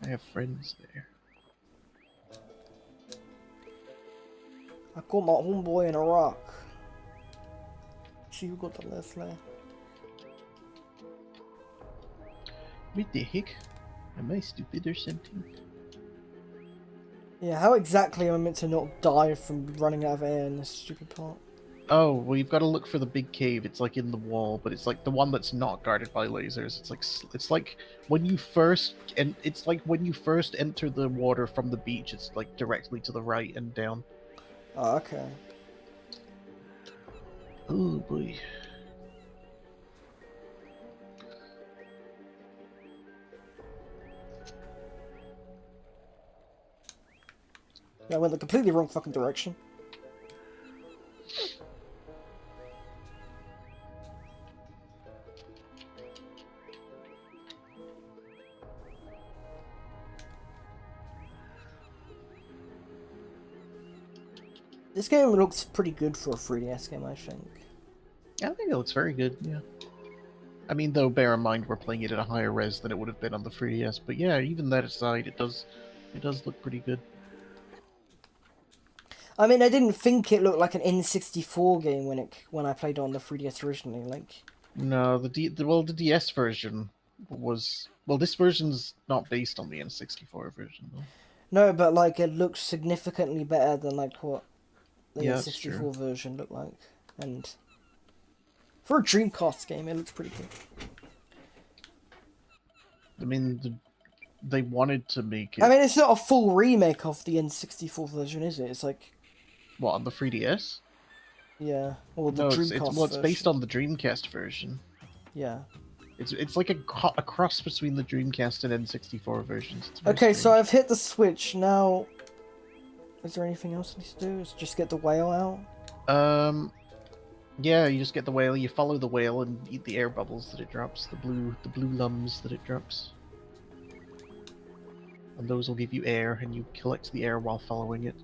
I have friends there. I got my homeboy in Iraq. See who got the left there. What the heck? Am I stupid or something? Yeah, how exactly am I meant to not die from running out of air in this stupid part? Oh, well, you've got to look for the big cave. It's like in the wall, but it's like the one that's not guarded by lasers. It's like when you first and it's like when you first enter the water from the beach. It's like directly to the right and down. Oh, okay. Oh boy. Yeah, I went the completely wrong fucking direction. This game looks pretty good for a 3DS game, I think. I think it looks very good. Yeah. I mean, though, bear in mind we're playing it at a higher res than it would have been on the 3DS. But yeah, even that aside, it does look pretty good. I mean, I didn't think it looked like an N64 game when I played it on the 3DS originally. Like, No, the DS version was this version's not based on the N64 version though. no, but like it looks significantly better than like what the Yeah, that's true. N64 version looked like, and for a Dreamcast game, it looks pretty good. I mean, they wanted to make I it mean, it's not a full remake of the N64 version, is it? It's like, what on the 3DS. yeah, or the No, it's Dreamcast well, it's based version. on the Dreamcast version. Yeah. It's like a cross between the Dreamcast and N64 versions. It's very Okay, so strange. I've hit the switch now. Is there anything else I need to do? Is just get the whale out? Yeah, you just get the whale. You follow the whale and eat the air bubbles that it drops. The blue lums that it drops. And those will give you air, and you collect the air while following it.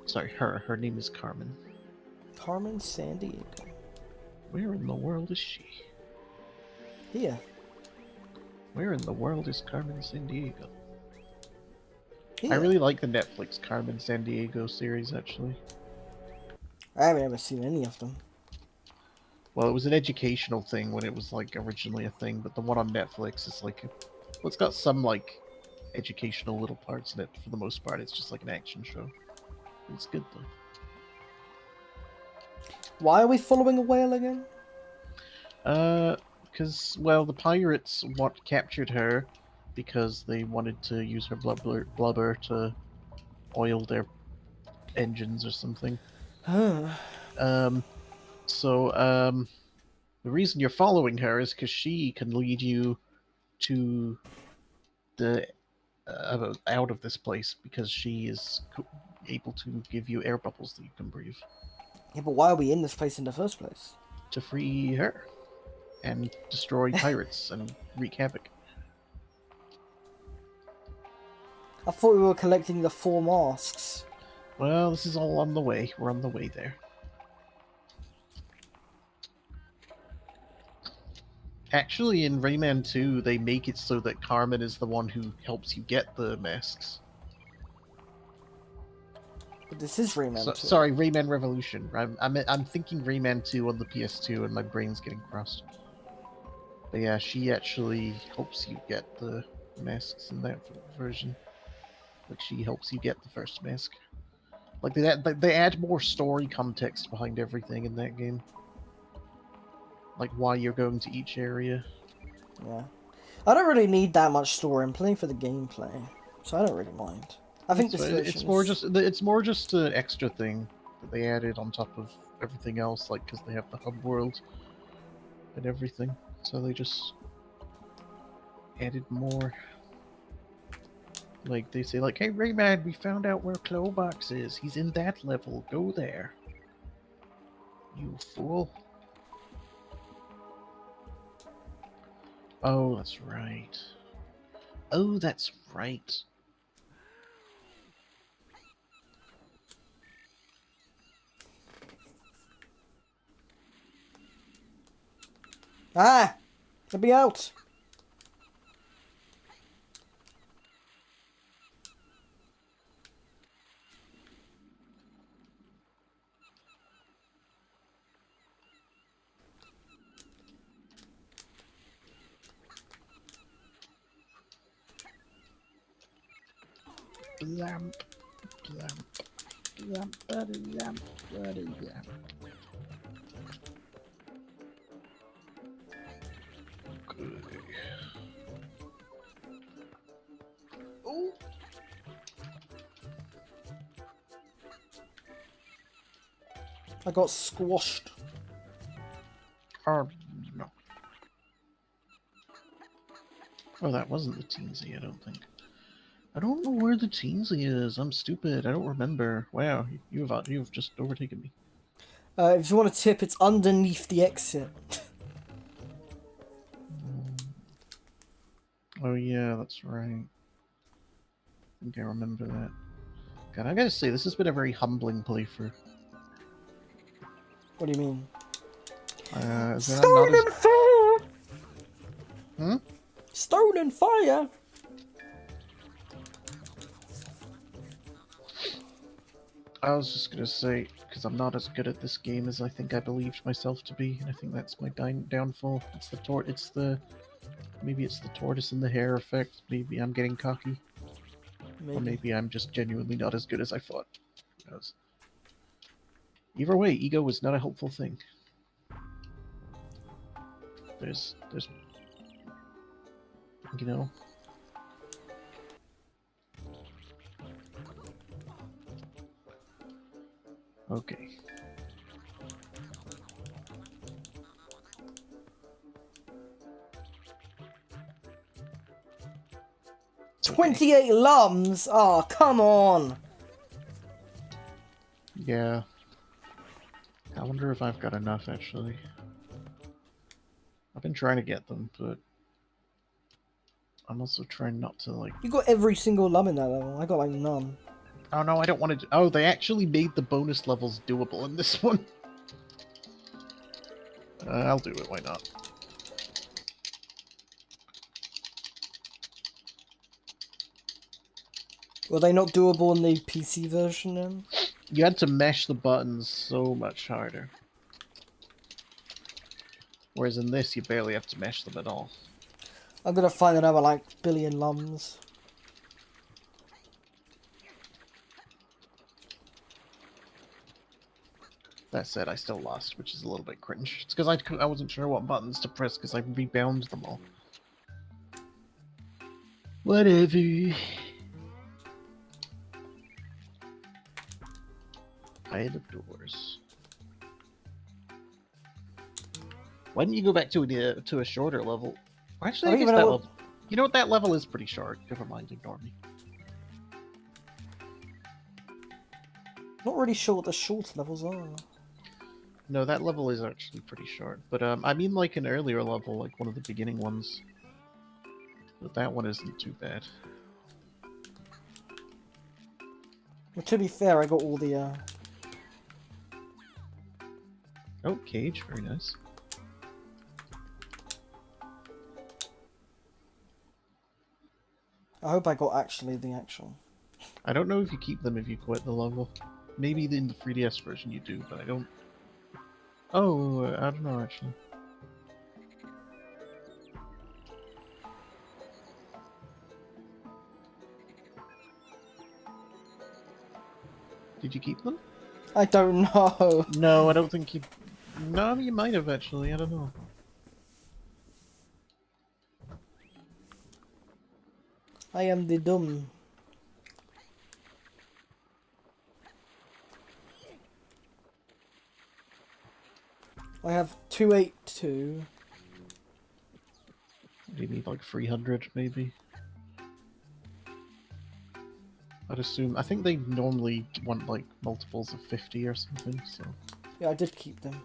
Sorry, her name is Carmen. Carmen Sandiego. Where in the world is she? Here. Where in the world is Carmen Sandiego? I Here. really like the Netflix Carmen Sandiego series, actually. I haven't ever seen any of them. Well, it was an educational thing when it was like originally a thing, but the one on Netflix is like, well, it's got some like educational little parts in it. For the most part, it's just like an action show. It's good though. Why are we following a whale again? Because well, the pirates captured her because they wanted to use her blubber to oil their engines or something. Huh. Um, so the reason you're following her is because she can lead you to the out of this place because she is able to give you air bubbles that you can breathe Yeah, but why are we in this place in the first place? to free her and destroy pirates and wreak havoc. I thought we were collecting the 4 masks. Well, this is all on the way. We're on the way there. Actually, in Rayman 2, they make it so that Carmen is the one who helps you get the masks. But this is Rayman 2. Sorry, Rayman Revolution. I'm thinking Rayman 2 on the PS2, and my brain's getting crossed. But yeah, she actually helps you get the masks in that version. Like she helps you get the first mask. Like they add more story context behind everything in that game. Like why you're going to each area. Yeah. I don't really need that much story. I'm playing for the gameplay. So I don't really mind. I think this version it's more just an extra thing that they added on top of everything else, like because they have the hub world and everything. So they just added more. Like they say, like, "Hey Rayman, we found out where Clobox is. He's in that level. Go there." You fool. Oh, that's right. Oh, that's right. Ah! Let me out! Blamp, blamp. Oh. I got squashed. Oh no. Oh, that wasn't the teensy, I don't think. I don't know where the teensy is. I'm stupid. I don't remember. Wow, you've just overtaken me. If you want a tip, it's underneath the exit. Oh yeah, that's right. I think I remember that. God, I gotta say, this has been a very humbling playthrough. What do you mean? As in I'm not Stone as... and fire! Hmm? Stone and fire! I was just gonna say, because I'm not as good at this game as I think I believed myself to be, and I think that's my downfall. Maybe it's the tortoise and the hare effect. Maybe I'm getting cocky. Or Maybe. maybe I'm just genuinely not as good as I thought. Who knows? Either way, ego is not a helpful thing. There's, you know... Okay. It's okay. 28 lums? Oh, come on! Yeah. I wonder if I've got enough, actually. I've been trying to get them, but... I'm also trying not to, like... You got every single lum in that level. I got like none. Oh no, I don't want to... Oh, they actually made the bonus levels doable in this one. I'll do it, why not? Were they not doable in the PC version then? You had to mesh the buttons so much harder. Whereas in this, you barely have to mesh them at all. I'm gonna find another like billion lums. That said, I still lost, which is a little bit cringe. It's because I wasn't sure what buttons to press because I rebound them all. Whatever. Pile of doors. Why didn't you go back to a shorter level? Actually, I I don't guess even that know level... You know what? That level is pretty short. Never mind, ignore me. Not really sure what the short levels are. No, that level is actually pretty short. But I mean like an earlier level, like one of the beginning ones. But that one isn't too bad. Well, to be fair, I got all the Oh, cage, very nice. I hope I got actually the actual. I don't know if you keep them if you quit the level. Maybe in the 3DS version you do, but I don't... Oh, I don't know actually. Did you keep them? I don't know. No, I don't think you... No, you might have actually, I don't know. I am the dumb. I have 282. You need like 300 maybe. I'd assume... I think they normally want like multiples of 50 or something, so... Yeah, I did keep them.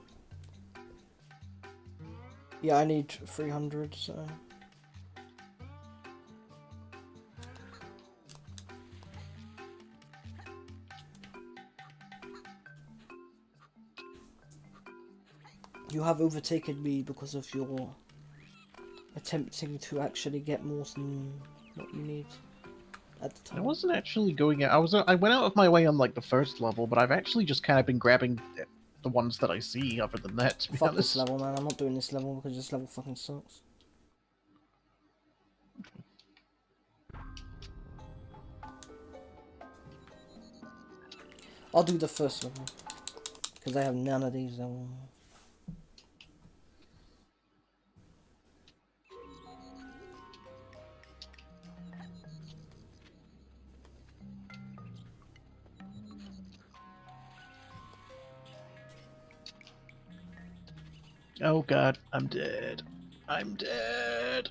Yeah, I need 300, so... You have overtaken me because of your attempting to actually get more than what you need at the I time. wasn't actually going out. I went out of my way on like the first level, but I've actually just kind of been grabbing the ones that I see. Other than that, to be Fuck this honest. level, man. I'm not doing this level because this level fucking sucks. I'll do the first level. Because I have none of these. Oh god, I'm dead. I'm dead.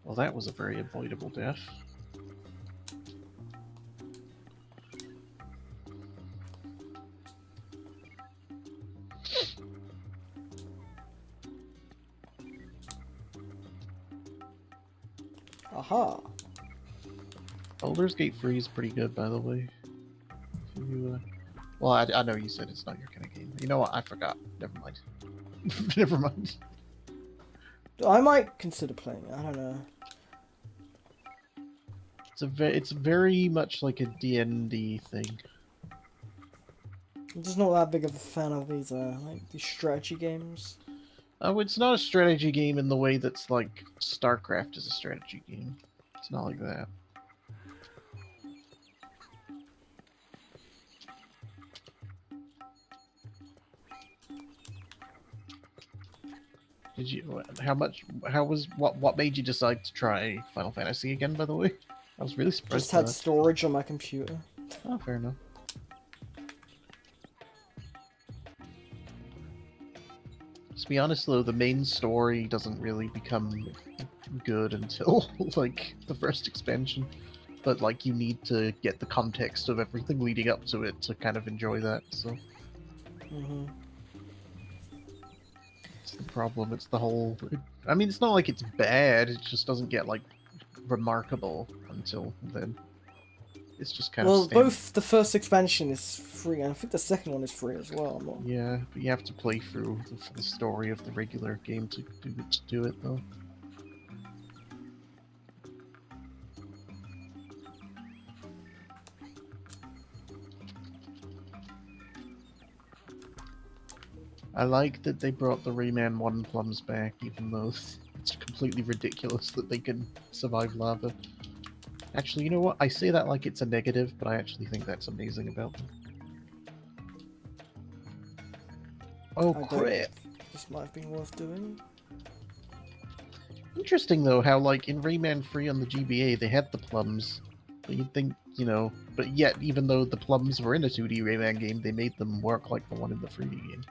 Well, that was a very avoidable death. Aha. Baldur's Gate 3 is pretty good, by the way. If you, well, I know you said it's not your kind of game. You know what? I forgot. Never mind. Never mind. I might consider playing it. I don't know. It's very much like a D&D thing. I'm just not that big of a fan of these these strategy games. Oh, it's not a strategy game in the way that's like StarCraft is a strategy game. It's not like that. Did you? What made you decide to try Final Fantasy again? By the way, I was really surprised. Just had storage on my computer. Oh, fair enough. To be honest, though, the main story doesn't really become good until like the first expansion. But like, you need to get the context of everything leading up to it to kind of enjoy that. So. Mm-hmm. It's the problem. It's the whole. I mean, it's not like it's bad. It just doesn't get like remarkable until then. It's just kind of. Well, both the first expansion is free, and I think the second one is free as well. I'm not... Yeah, but you have to play through the story of the regular game to do it, though. I like that they brought the Rayman 1 plums back, even though it's completely ridiculous that they can survive lava. Actually, you know what? I say that like it's a negative, but I actually think that's amazing about them. Oh, crap! This might have been worth doing. Interesting, though, how, like, in Rayman 3 on the GBA, they had the plums. But you'd think, you know, but yet, even though the plums were in a 2D Rayman game, they made them work like the one in the 3D game.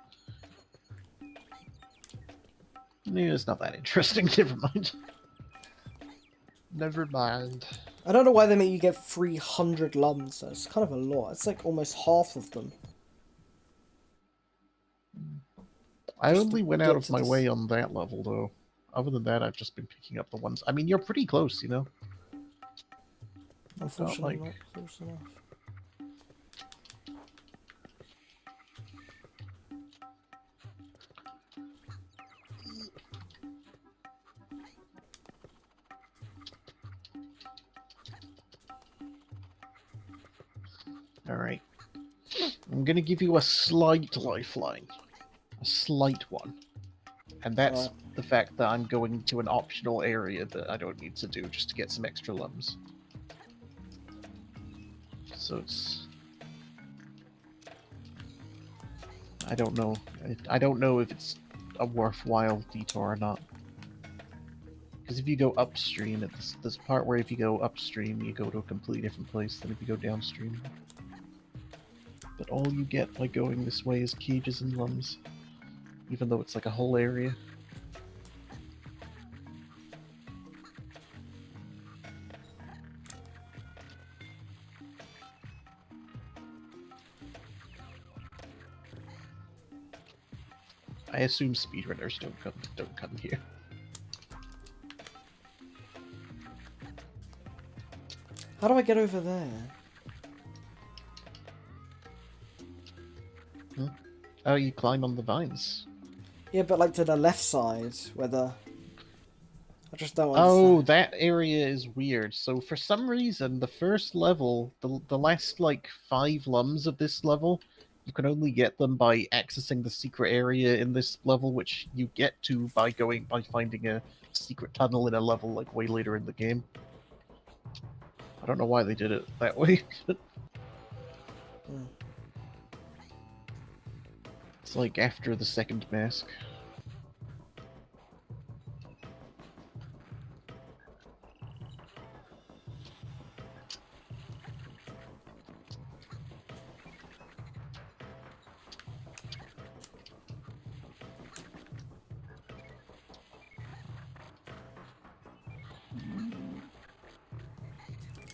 Yeah, it's not that interesting. Never mind. Never mind. I don't know why they make you get 300 lums, though. It's kind of a lot. It's like almost half of them. I only went out of my way on that level, though. Other than that, I've just been picking up the ones... I mean, you're pretty close, you know? Unfortunately, not close enough. Alright. I'm gonna give you a slight lifeline. A slight one. And that's the fact that I'm going to an optional area that I don't need to do just to get some extra lums. So it's... I don't know. I don't know if it's a worthwhile detour or not. Because if you go upstream, at this part where if you go upstream, you go to a completely different place than if you go downstream. But all you get by going this way is cages and lums. Even though it's like a whole area. I assume speedrunners don't come here. How do I get over there? Hmm? Oh, you climb on the vines. Yeah, but like to the left side, where the... I just don't understand. Oh, that area is weird. So for some reason, the first level, the last like 5 lums of this level, you can only get them by accessing the secret area in this level, which you get to by finding a secret tunnel in a level like way later in the game. I don't know why they did it that way. It's like after the second mask.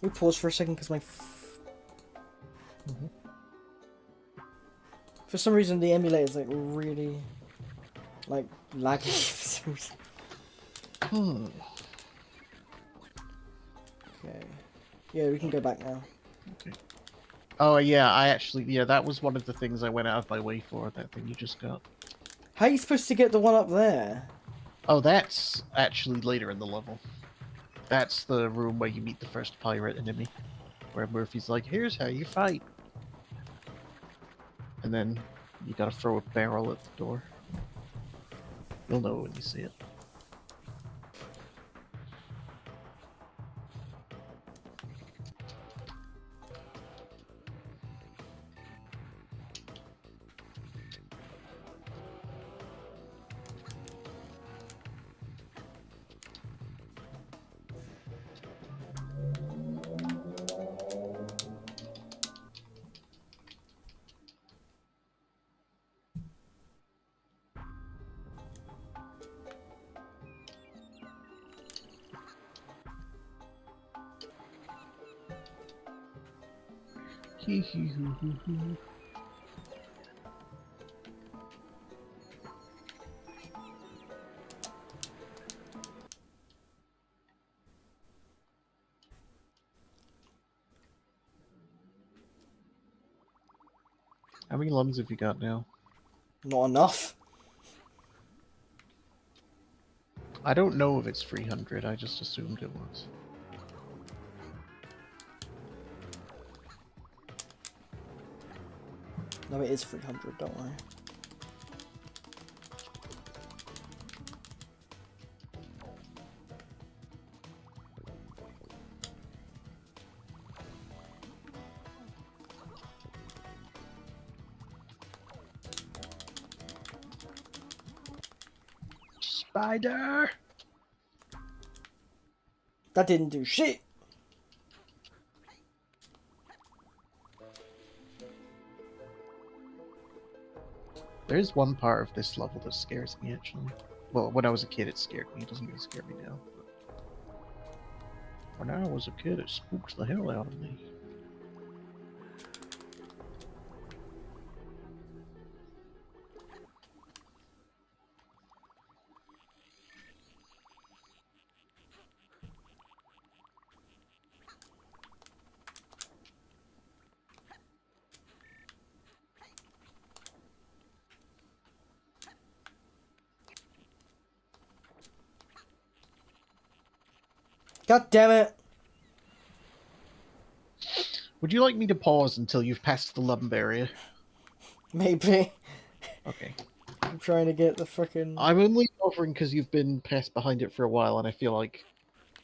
We pause for a second because my. For some reason, the emulator is like really, like laggy. For some reason. Okay. Yeah, we can go back now. Okay. Oh yeah, yeah, that was one of the things I went out of my way for. That thing you just got. How are you supposed to get the one up there? Oh, that's actually later in the level. That's the room where you meet the first pirate enemy, where Murphy's like, "Here's how you fight," and then you gotta throw a barrel at the door. You'll know when you see it. Hee hee hoo hoo hoo. How many lungs have you got now? Not enough. I don't know if it's 300. I just assumed it was. No, it is 300. Don't worry. Spider! That didn't do shit. There is one part of this level that scares me, actually. Well, when I was a kid, it scared me. It doesn't really scare me now. But when I was a kid, it spooks the hell out of me. God damn it. Would you like me to pause until you've passed the lump area? Maybe. Okay. I'm trying to get the frickin'. I'm only offering because you've been passed behind it for a while, and I feel like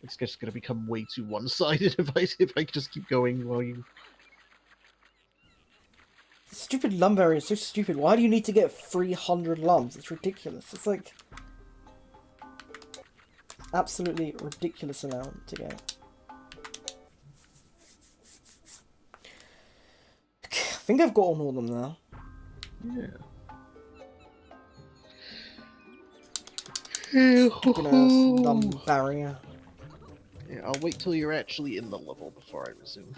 it's just going to become way too one-sided if I just keep going while you... Stupid lump area is so stupid. Why do you need to get 300 lumps? It's ridiculous. It's like absolutely ridiculous amount to get. I think I've got on all of them now. Yeah. Stupid ass lump barrier. Yeah, I'll wait till you're actually in the level before I resume.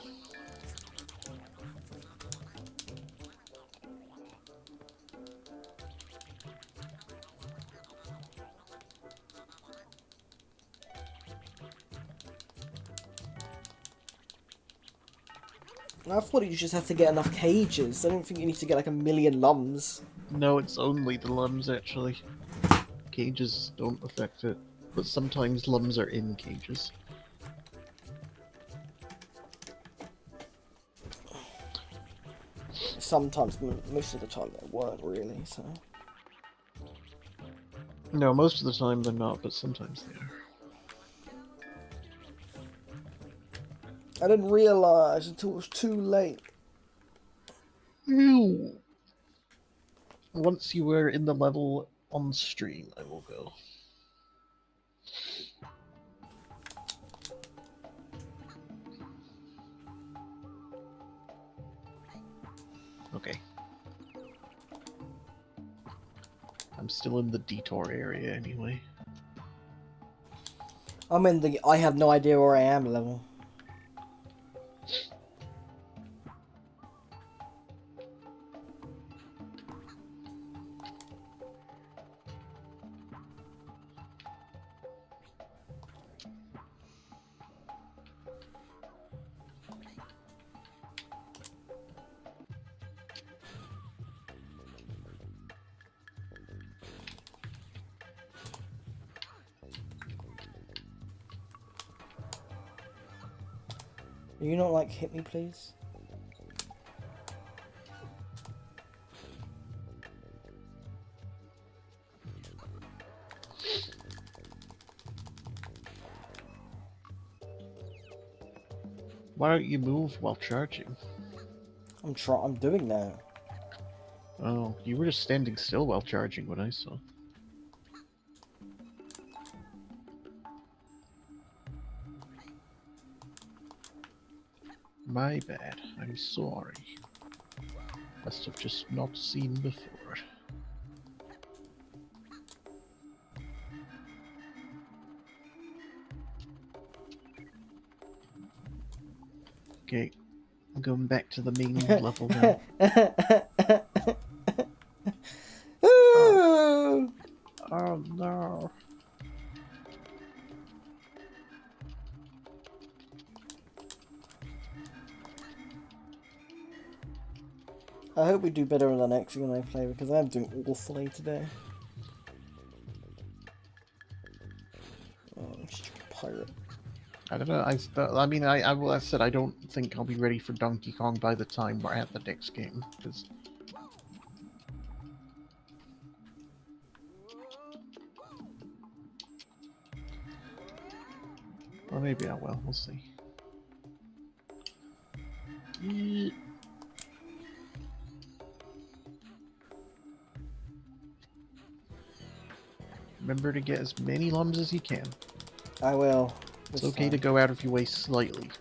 I thought you just have to get enough cages. I don't think you need to get like 1,000,000 lums. No, it's only the lums, actually. Cages don't affect it, but sometimes lums are in cages. Sometimes, most of the time they weren't really, so... No, most of the time they're not, but sometimes they are. I didn't realise until it was too late. Ew. Once you were in the level on stream, I will go. Okay. I'm still in the detour area anyway. I'm in the I have no idea where I am level. Will you not like hit me, please? Why don't you move while charging? I'm doing that. Oh, you were just standing still while charging what I saw. My bad. I'm sorry. Must have just not seen before. Okay, I'm going back to the main level now. Oh, oh no. I hope we do better in the next game I play because I'm doing awfully today. Oh, stupid pirate. I don't know. I mean, I said I don't think I'll be ready for Donkey Kong by the time we're at the next game. Because or maybe I will. We'll see. Remember to get as many lums as you can. I will. It's okay to go out of your way slightly.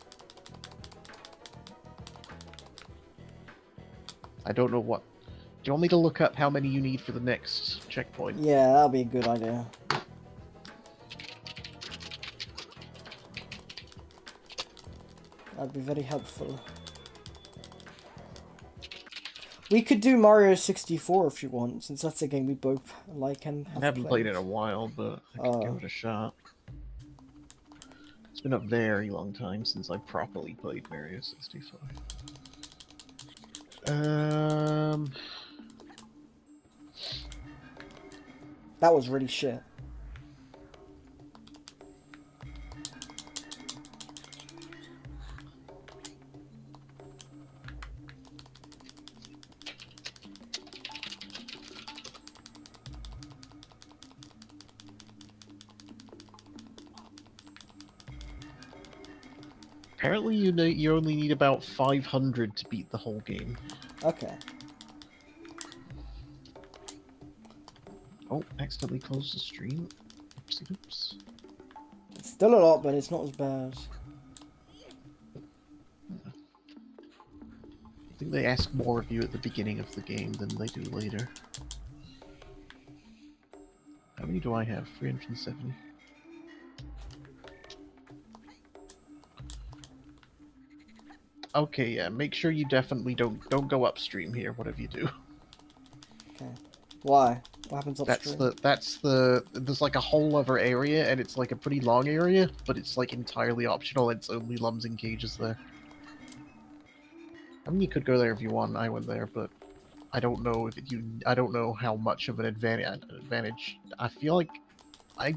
I don't know what. Do you want me to look up how many you need for the next checkpoint? Yeah, that'll be a good idea. That'd be very helpful. We could do Mario 64 if you want, since that's a game we both like and have I haven't played. played it in a while, but I could give it a shot. It's been a very long time since I properly played Mario 64. That was really shit. Apparently you only need about 500 to beat the whole game. Okay. Oh, accidentally closed the stream. Oopsie oops. It's still a lot, but it's not as bad. I think they ask more of you at the beginning of the game than they do later. How many do I have? 370. Okay, yeah, make sure you definitely don't go upstream here, whatever you do. Okay. Why? What happens upstream? There's like a whole other area, and it's like a pretty long area, but it's like entirely optional, and it's only lums and cages there. I mean, you could go there if you want, I went there, but I don't know if I don't know how much of an advantage. I feel like I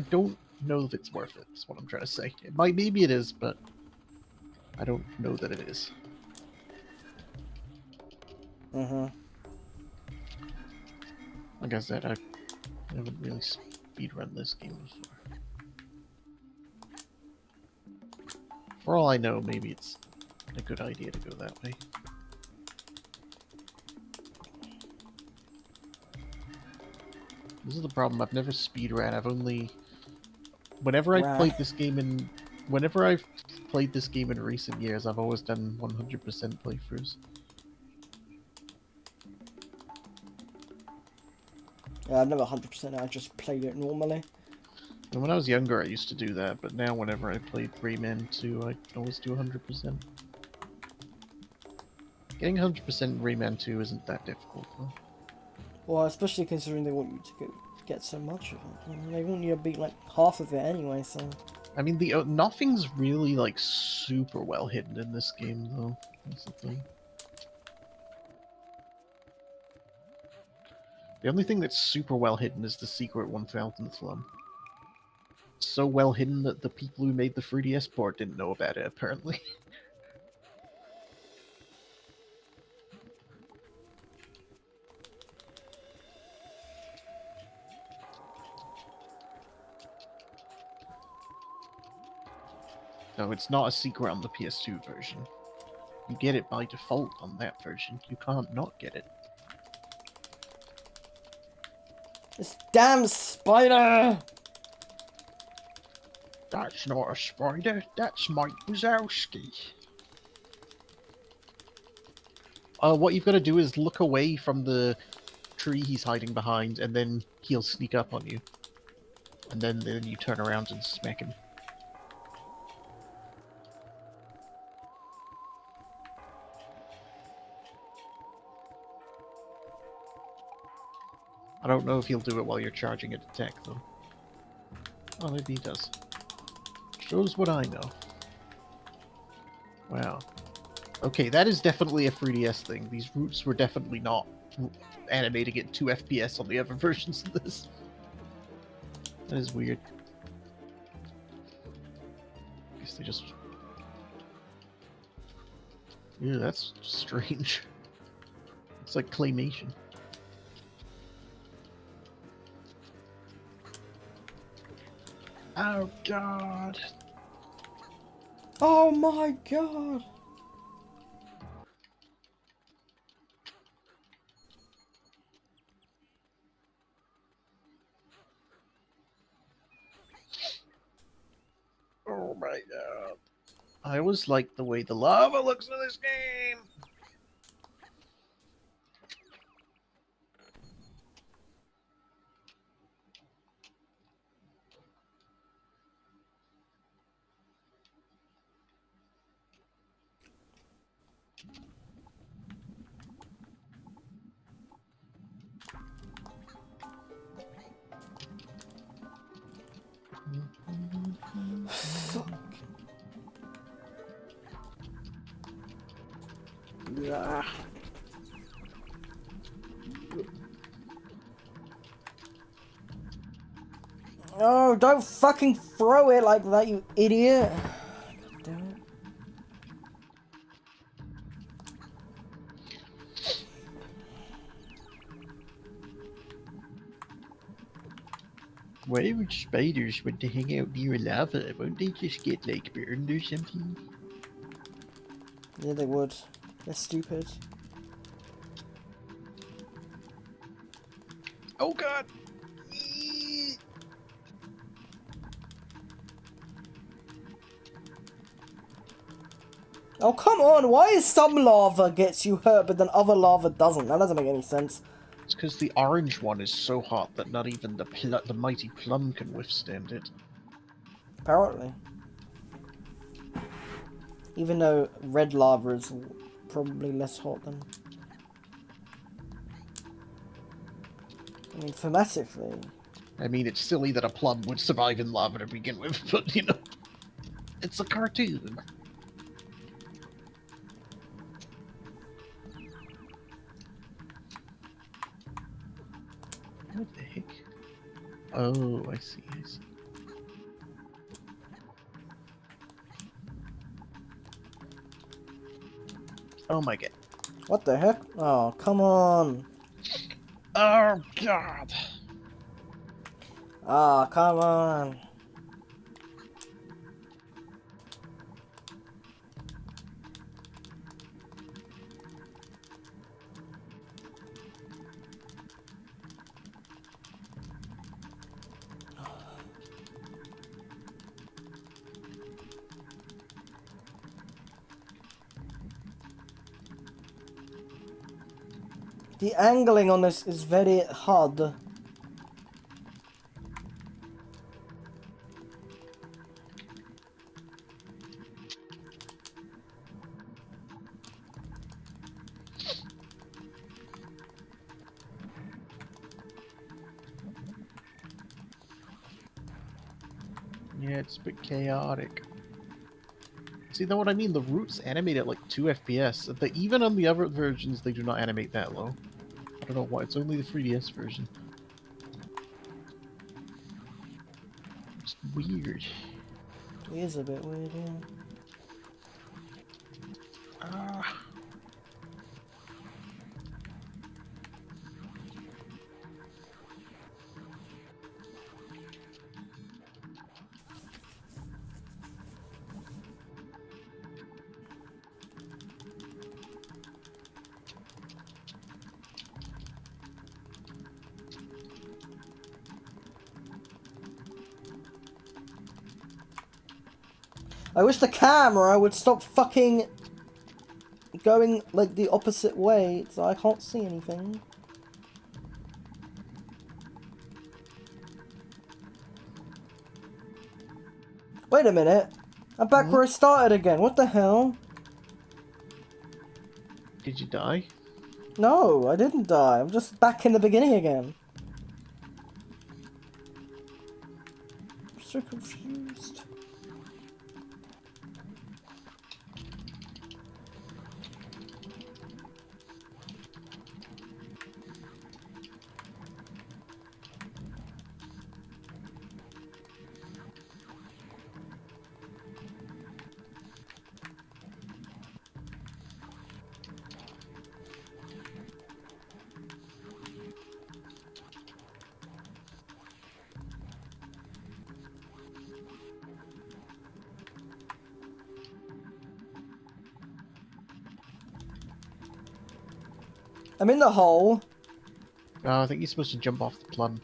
don't know if it's worth it, is what I'm trying to say. Maybe it is, but I don't know that it is. Mm-hmm. Like I said, I haven't really speedrun this game before. For all I know, maybe it's a good idea to go that way. This is the problem. I've never speedran. I've only whenever I've Rat. played this game in whenever I've played this game in recent years, I've always done 100% playthroughs. Yeah, I've never 100%. I just played it normally. And when I was younger, I used to do that, but now whenever I played Rayman 2, I always do 100%. Getting 100% in Rayman 2 isn't that difficult, though. Well, especially considering they want you to get so much of it. And they want you to beat like half of it anyway, so. I mean, nothing's really like super well hidden in this game, though. That's the thing. The only thing that's super well hidden is the secret 1000th slum. So well hidden that the people who made the 3DS port didn't know about it, apparently. No, it's not a secret on the PS2 version. You get it by default on that version. You can't not get it. This damn spider! That's not a spider, that's Mike Wazowski. What you've got to do is look away from the tree he's hiding behind, and then he'll sneak up on you. And then you turn around and smack him. I don't know if he'll do it while you're charging an attack, though. Oh, maybe he does. Shows what I know. Wow. Okay, that is definitely a 3DS thing. These roots were definitely not animating at 2 FPS on the other versions of this. That is weird. I guess they just... Yeah, that's strange. It's like claymation. Oh god. Oh my god! Oh my god. I always like the way the lava looks in this game. Fuck. Yeah. Oh, don't fucking throw it like that, you idiot! God damn it. Why would spiders want to hang out near lava? Won't they just get, like, burned or something? Yeah, they would. They're stupid. Oh god! Oh, come on! Why is some lava gets you hurt, but then other lava doesn't? That doesn't make any sense. It's because the orange one is so hot that not even the mighty plum can withstand it. Apparently. Even though red lava is probably less hot than... I mean, thematically... I mean, it's silly that a plum would survive in lava to begin with, but, you know, it's a cartoon. What the heck? Oh, I see, I see. Oh my god. What the heck? Oh, come on! Oh god! Ah, come on! The angling on this is very hard. Yeah, it's a bit chaotic. See, though what I mean, the roots animate at like 2 FPS. But even on the other versions, they do not animate that low. I don't know why, it's only the 3DS version. It's weird. It is a bit weird, yeah. Ah. I wish the camera would stop fucking going like the opposite way so I can't see anything. Wait a minute. I'm back where I started again. What the hell? Did you die? No, I didn't die. I'm just back in the beginning again. I'm so confused. I'm in the hole. Oh, I think you're supposed to jump off the plum.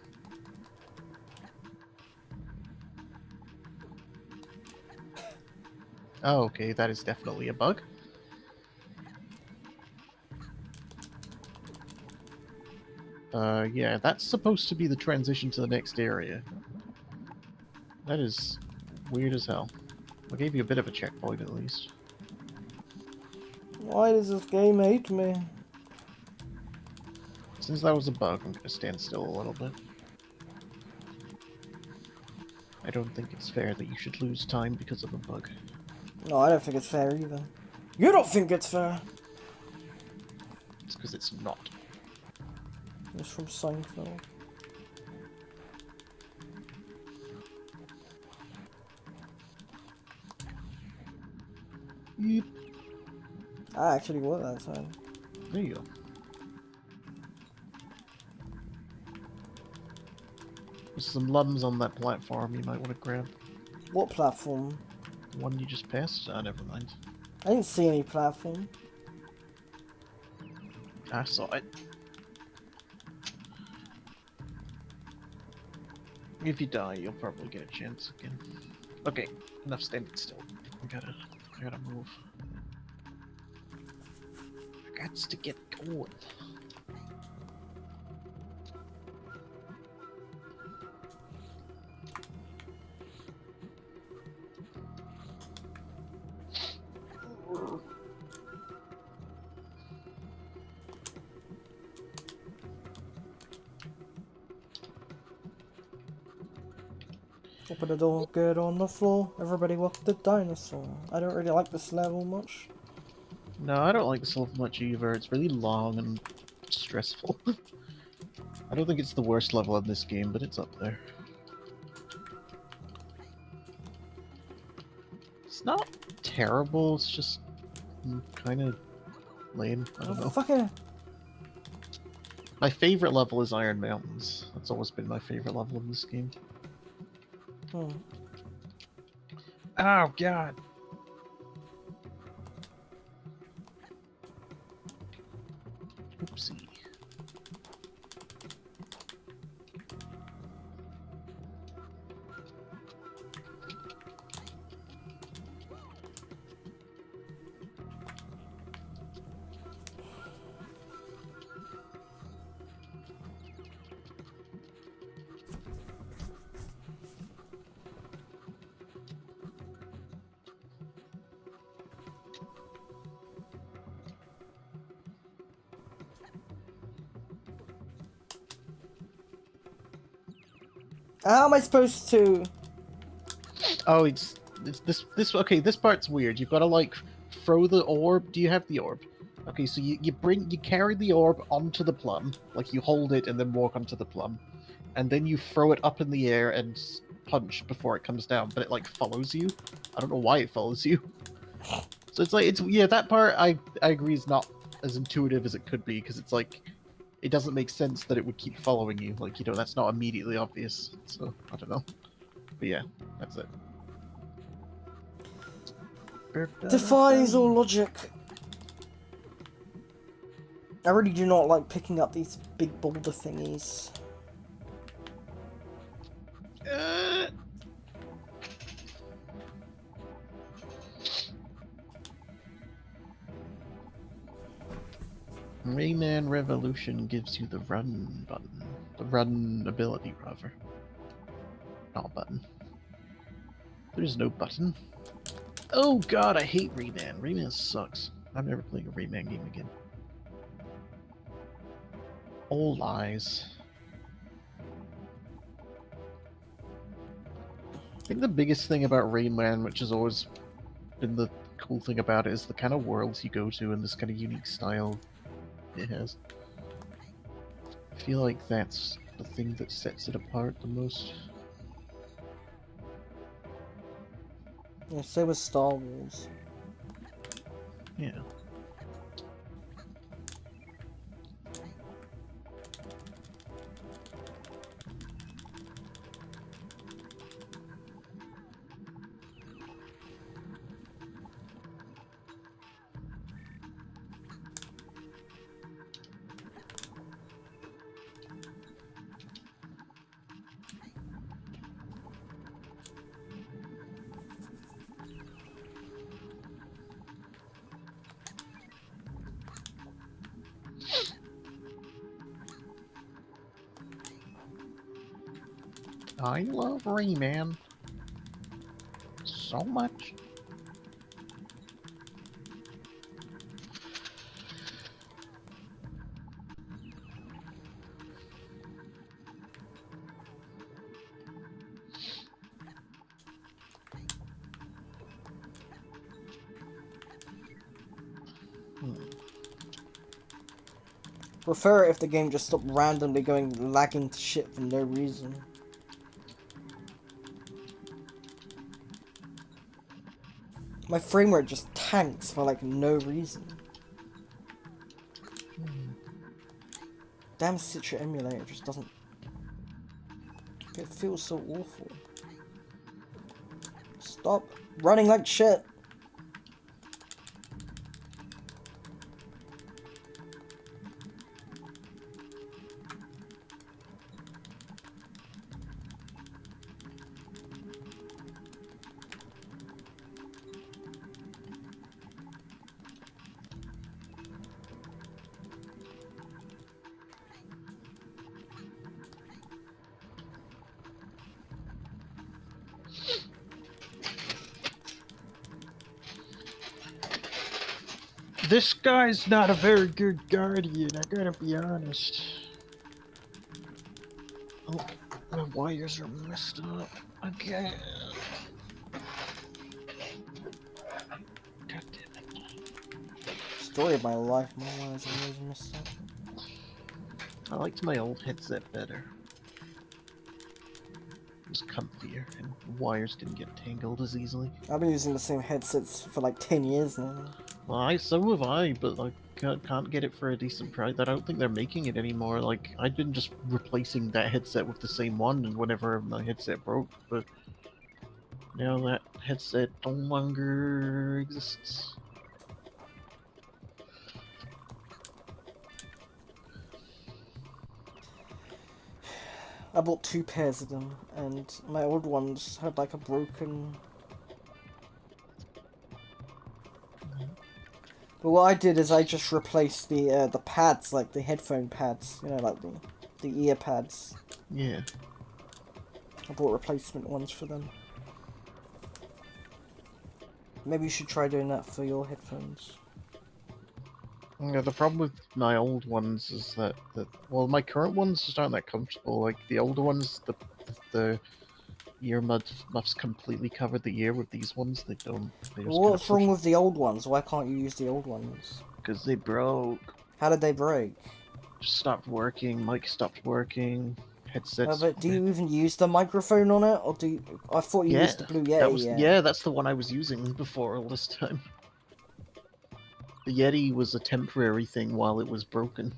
Oh, okay, that is definitely a bug. Yeah, that's supposed to be the transition to the next area. That is weird as hell. I gave you a bit of a checkpoint at least. Why does this game hate me? Since that was a bug, I'm gonna stand still a little bit. I don't think it's fair that you should lose time because of a bug. No, I don't think it's fair either. You don't think it's fair? It's because it's not. It's from Seinfeld. Yep. I actually won that time. There you go. There's some lums on that platform you might want to grab. What platform? The one you just passed? Ah, never mind. I didn't see any platform. I saw it. If you die, you'll probably get a chance again. Okay, enough standing still. I gotta move. I got to get going. Open the door, get on the floor. Everybody walk the dinosaur. I don't really like this level much. No, I don't like this level much either. It's really long and stressful. I don't think it's the worst level in this game, but it's up there. It's not terrible, it's just kind of lame. I don't know. Fucking... My favorite level is Iron Mountains. That's always been my favorite level in this game. Hmm. Oh, God. Oopsie. How am I supposed to? Oh, it's this. Okay, this part's weird. You've got to like throw the orb. Do you have the orb? Okay, so you carry the orb onto the plum, like you hold it and then walk onto the plum, and then you throw it up in the air and punch before it comes down. But it like follows you. I don't know why it follows you. So it's like it's yeah, that part I agree is not as intuitive as it could be because it's like it doesn't make sense that it would keep following you. Like that's not immediately obvious. So I don't know. But yeah, that's it. Defies all logic. I really do not like picking up these big boulder thingies. Uh, Rayman Revolution gives you the run button. The run ability, rather. Not a button. There's no button. Oh god, I hate Rayman. Rayman sucks. I'm never playing a Rayman game again. All lies. I think the biggest thing about Rayman, which has always been the cool thing about it, is the kind of worlds you go to and this kind of unique style it has. I feel like that's the thing that sets it apart the most. Yeah, same with Star Wars. Yeah. I love Rayman so much. Prefer it if the game just stopped randomly going lagging to shit for no reason. My frame rate just tanks for like no reason. Damn Citra emulator just doesn't. It feels so awful. Stop running like shit. This guy's not a very good guardian, I gotta be honest. Oh, my wires are messed up again. God damn it. Story of my life, my wires are always messed up. I liked my old headset better. It was comfier, and wires didn't get tangled as easily. I've been using the same headsets for like 10 years now. Well, so have I, but like can't get it for a decent price. I don't think they're making it anymore. Like I've been just replacing that headset with the same one, and whenever my headset broke, but now that headset no longer exists. I bought 2 pairs of them, and my old ones had like a broken. But what I did is I just replaced the pads, like the headphone pads, you know, like the ear pads. Yeah. I bought replacement ones for them. Maybe you should try doing that for your headphones. Yeah, the problem with my old ones is that well, my current ones just aren't that comfortable. Like the older ones, the ear muffs completely cover the ear. With these ones, they don't. They just kind of What's push wrong with the old ones? Why can't you use the old ones? because they broke. How did they break? Just stopped working. Mic stopped working. Headsets. But do you even use the microphone on it, or do you... I thought you Yeah, used the Blue that Yeti, was yeah. yeah. That's the one I was using before all this time. The Yeti was a temporary thing while it was broken.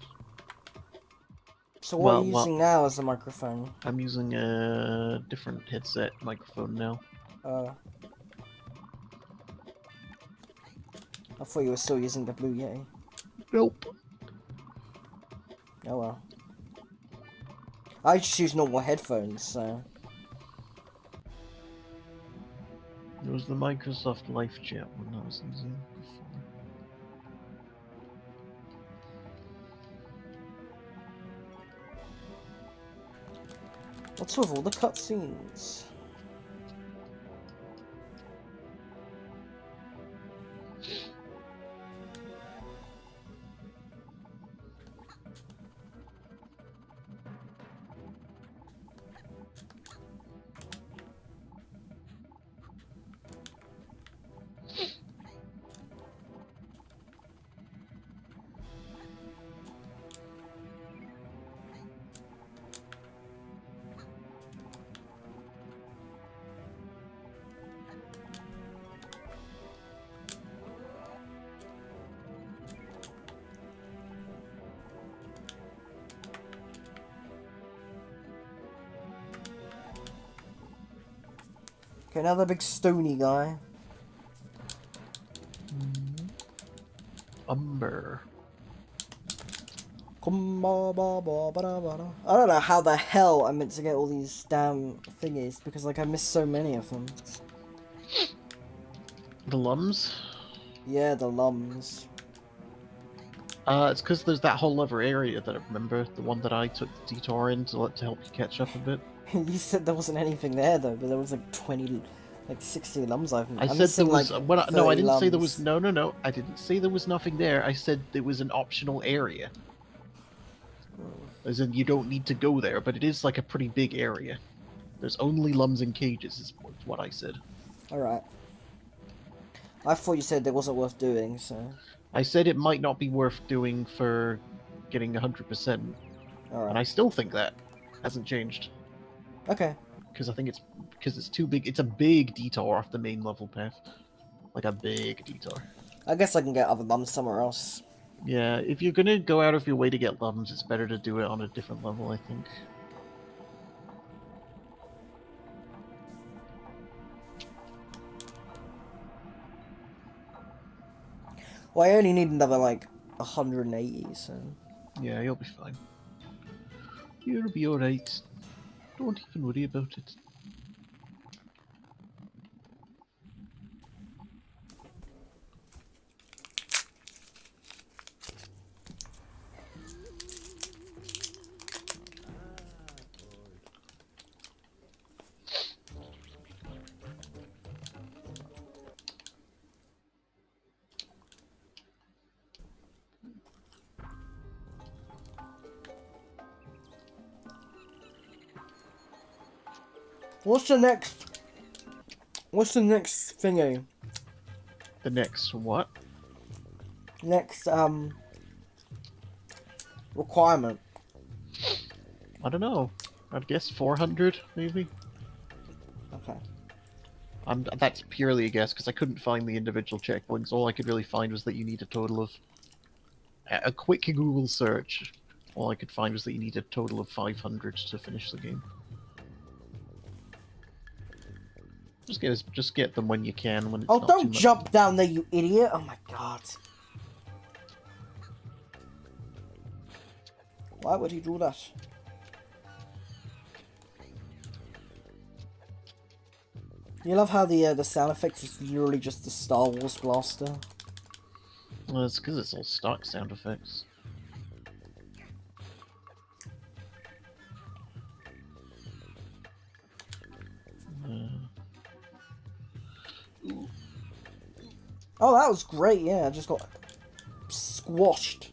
So what are you Well, using now as a microphone? I'm using a different headset microphone now. Uh, I thought you were still using the Blue Yeti. Nope. Oh well. I just use normal headphones, so... It was the Microsoft Live Chat one I was using before. What's with all the cutscenes? Okay, now the big stony guy. Umber. I don't know how the hell I'm meant to get all these damn thingies, because like I missed so many of them. The Lums? Yeah, the lums. It's because there's that whole other area that I remember, the one that I took the detour in to help you catch up a bit. You said there wasn't anything there though, but there was like 20, like 60 lums I'm I said there missing was. like No, I 30 didn't say there was. lums. No, no, no. I didn't say there was nothing there. I said there was an optional area. As in, you don't need to go there, but it is like a pretty big area. There's only lums and cages, is what I said. Alright. I thought you said it wasn't worth doing, so... I said it might not be worth doing for getting 100%, and Alright. I still think that hasn't changed. Okay. Because I think it's too big. It's a big detour off the main level path, like a big detour. I guess I can get other lums somewhere else. Yeah, if you're gonna go out of your way to get lums, it's better to do it on a different level, I think. Well, I only need another like 180, so... Yeah, you'll be fine. You'll be alright. Don't even worry about it. What's the next... What's the next thingy? The next what? Next, requirement. I don't know. I'd guess 400, maybe? Okay. That's purely a guess, because I couldn't find the individual checkpoints. All I could really find was that you need a total of... A quick Google search. All I could find was that you need a total of 500 to finish the game. Just get them when you can, when it's Oh, not too don't much. jump down there, you idiot! Oh my god. Why would he do that? You love how the sound effects is literally just the Star Wars blaster. Well, it's because it's all stock sound effects. Oh, that was great, yeah, I just got squashed.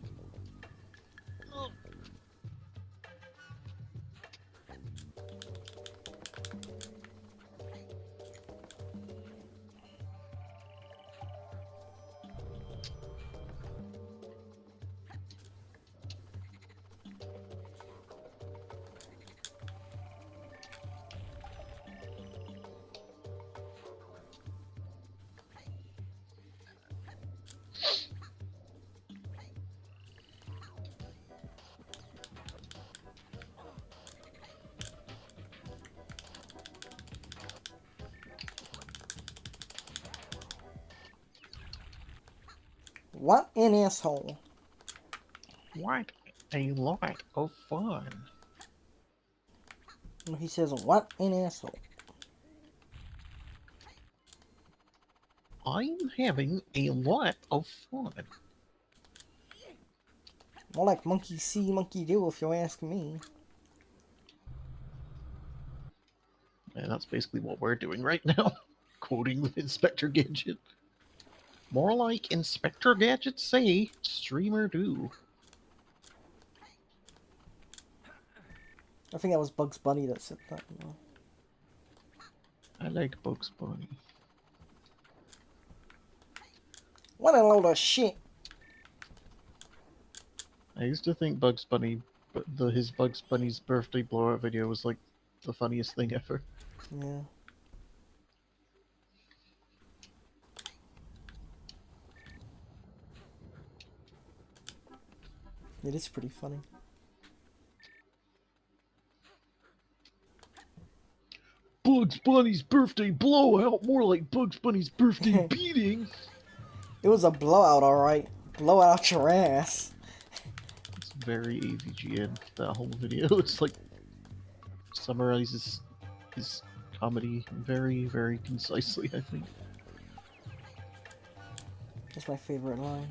What an asshole. What a lot of fun. He says, what an asshole. I'm having a lot of fun. More like monkey see, monkey do, if you ask me. And that's basically what we're doing right now. Quoting Inspector Gadget. More like Inspector Gadget say, streamer do. I think that was Bugs Bunny that said that. No. I like Bugs Bunny. What a load of shit. I used to think Bugs Bunny, his Bugs Bunny's birthday blowout video was like the funniest thing ever. Yeah. It is pretty funny. Bugs Bunny's birthday blowout, more like Bugs Bunny's birthday beating. It was a blowout, alright. Blow out your ass. It's very AVGN, that whole video. It's like summarizes his comedy very, very concisely, I think. That's my favorite line.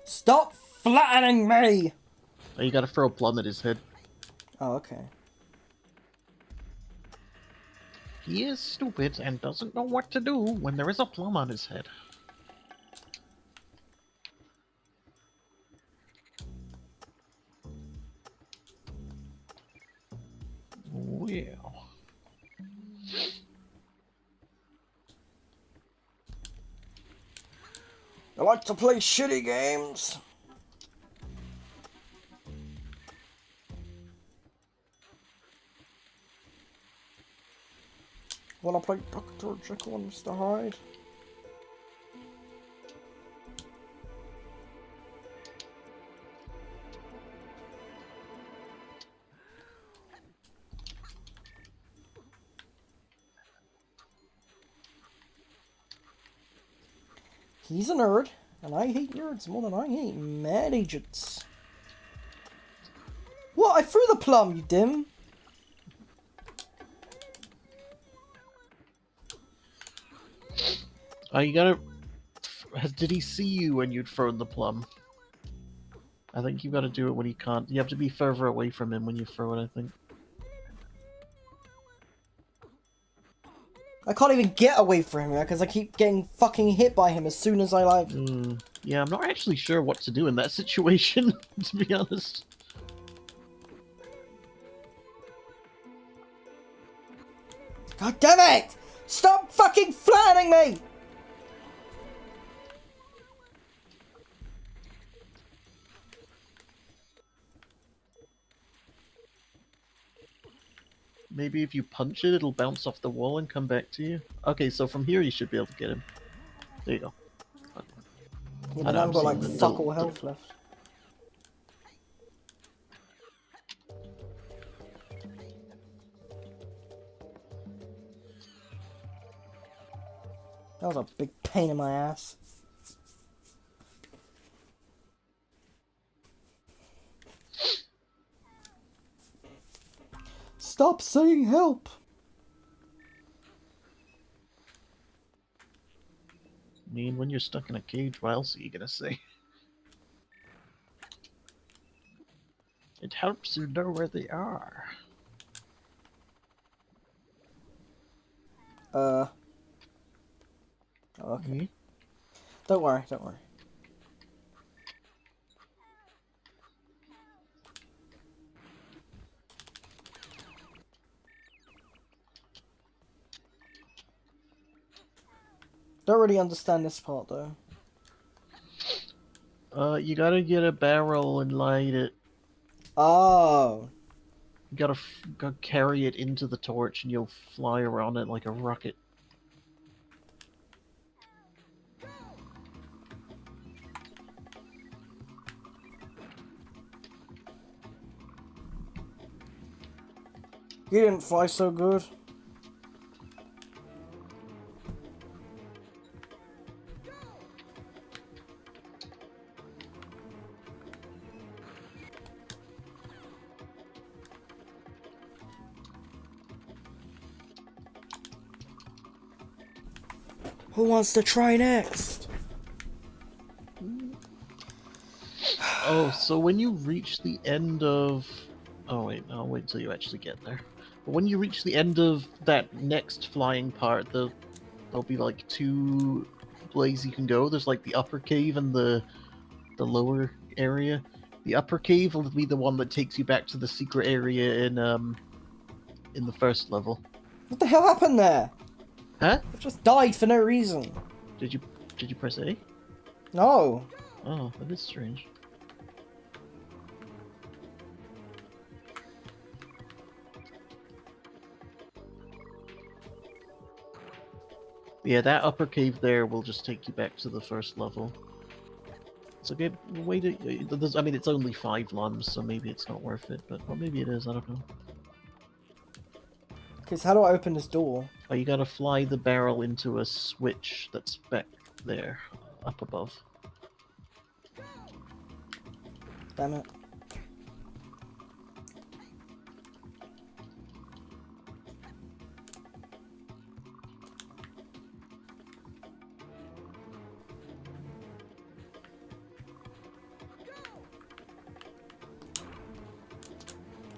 Stop flattening me! Oh, you gotta throw a plum at his head. Oh, okay. He is stupid and doesn't know what to do when there is a plum on his head. Well. I like to play shitty games. Wanna play Dr. Jekyll and Mr. Hyde? He's a nerd, and I hate nerds more than I hate mad agents. What? I threw the plum, you dim! Oh, you gotta... Did he see you when you'd thrown the plum? I think you gotta do it when he can't. You have to be further away from him when you throw it, I think. I can't even get away from him because I keep getting fucking hit by him as soon as I like... Yeah, I'm not actually sure what to do in that situation, to be honest. God damn it! Stop fucking flattening me! Maybe if you punch it, it'll bounce off the wall and come back to you. Okay, so from here you should be able to get him. There you go. Yeah, but I've got like fuck all health left. That was a big pain in my ass. Stop saying help! I mean, when you're stuck in a cage, what else are you gonna say? It helps you know where they are. Oh, okay. Hmm? Don't worry, don't worry. Don't really understand this part though. You gotta get a barrel and light it. Oh. You gotta carry it into the torch, and you'll fly around it like a rocket. You didn't fly so good. Who wants to try next? Oh, so when you reach the end of... Oh wait, I'll wait until you actually get there. But when you reach the end of that next flying part, there'll be like two ways you can go. There's like the upper cave and the lower area. The upper cave will be the one that takes you back to the secret area in the first level. What the hell happened there? Huh? I just died for no reason. Did you press A? No. Oh, that is strange. Yeah, that upper cave there will just take you back to the first level. It's a good way to... I mean, it's only 5 lumps, so maybe it's not worth it, but well, maybe it is, I don't know. Okay, so how do I open this door? Oh, you gotta fly the barrel into a switch that's back there, up above. Damn it. Okay,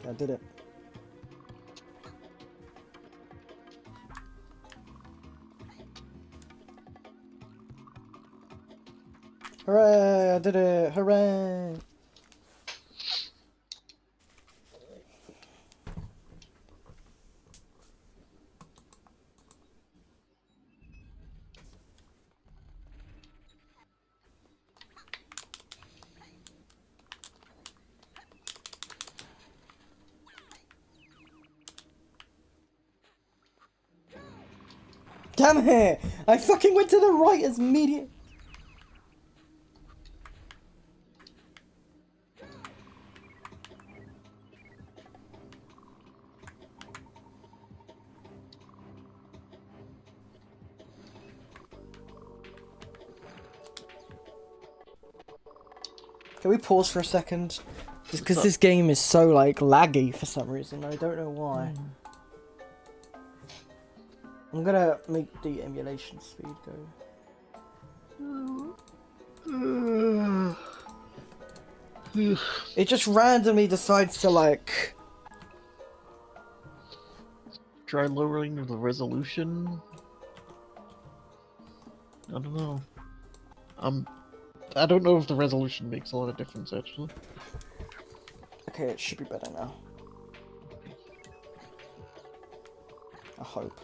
I did it. Hooray! I did it! Hooray! Damn it! I fucking went to the right as immediate. Can we pause for a second? Just because this game is so like laggy for some reason. I don't know why. I'm gonna make the emulation speed go. It just randomly decides to like... Try lowering the resolution? I don't know. I don't know if the resolution makes a lot of difference, actually. Okay, it should be better now. I hope.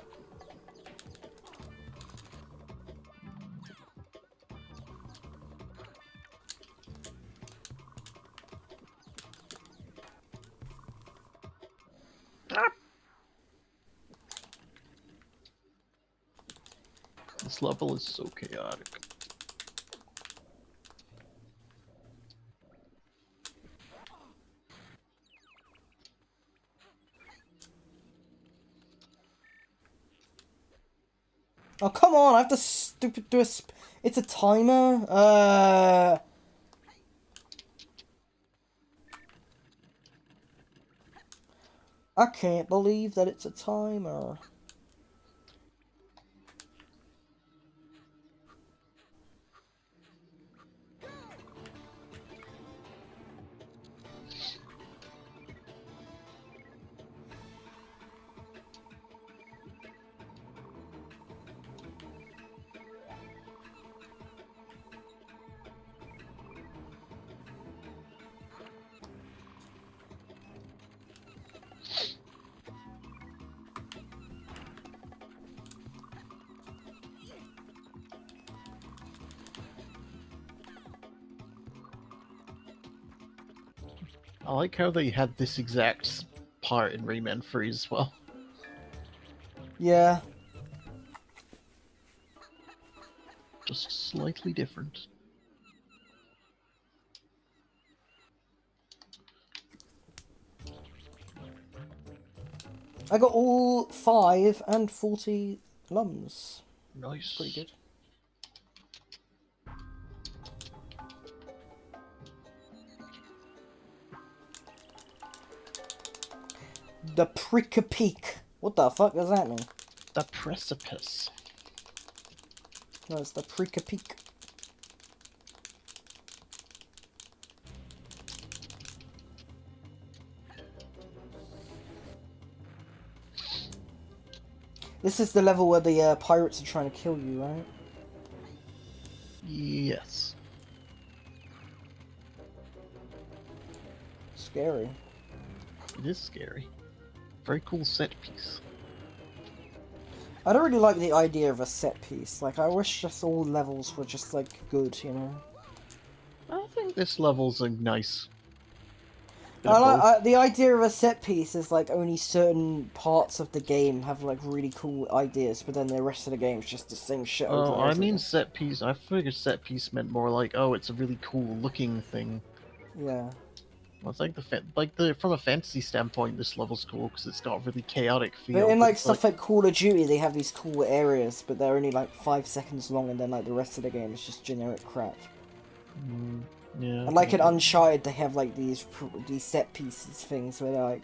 This level is so chaotic. Oh, come on, I have to do a... It's a timer? I can't believe that it's a timer. I like how they had this exact part in Rayman 3 as well. Yeah. Just slightly different. I got all 5 and 40 lums. Nice. Pretty good. The Prick-a-Peak. What the fuck does that mean? The precipice. No, it's the Prick-a-Peak. This is the level where the pirates are trying to kill you, right? Yes. Scary. It is scary. Very cool set piece. I don't really like the idea of a set piece. Like, I wish just all levels were just, like, good, you know? I think this level's a nice bit of both. The idea of a set piece is, like, only certain parts of the game have, like, really cool ideas, but then the rest of the game is just the same shit over Oh, and I over mean again. set piece. I figured set piece meant more like, oh, it's a really cool looking thing. Yeah. Well, it's like from a fantasy standpoint, this level's cool because it's got a really chaotic But feel. in, But like, it's stuff like Call of Duty, they have these cool areas, but they're only, like, 5 seconds long, and then, like, the rest of the game is just generic crap. Yeah. And, like, in Uncharted, they have, like, these set pieces things where they're, like,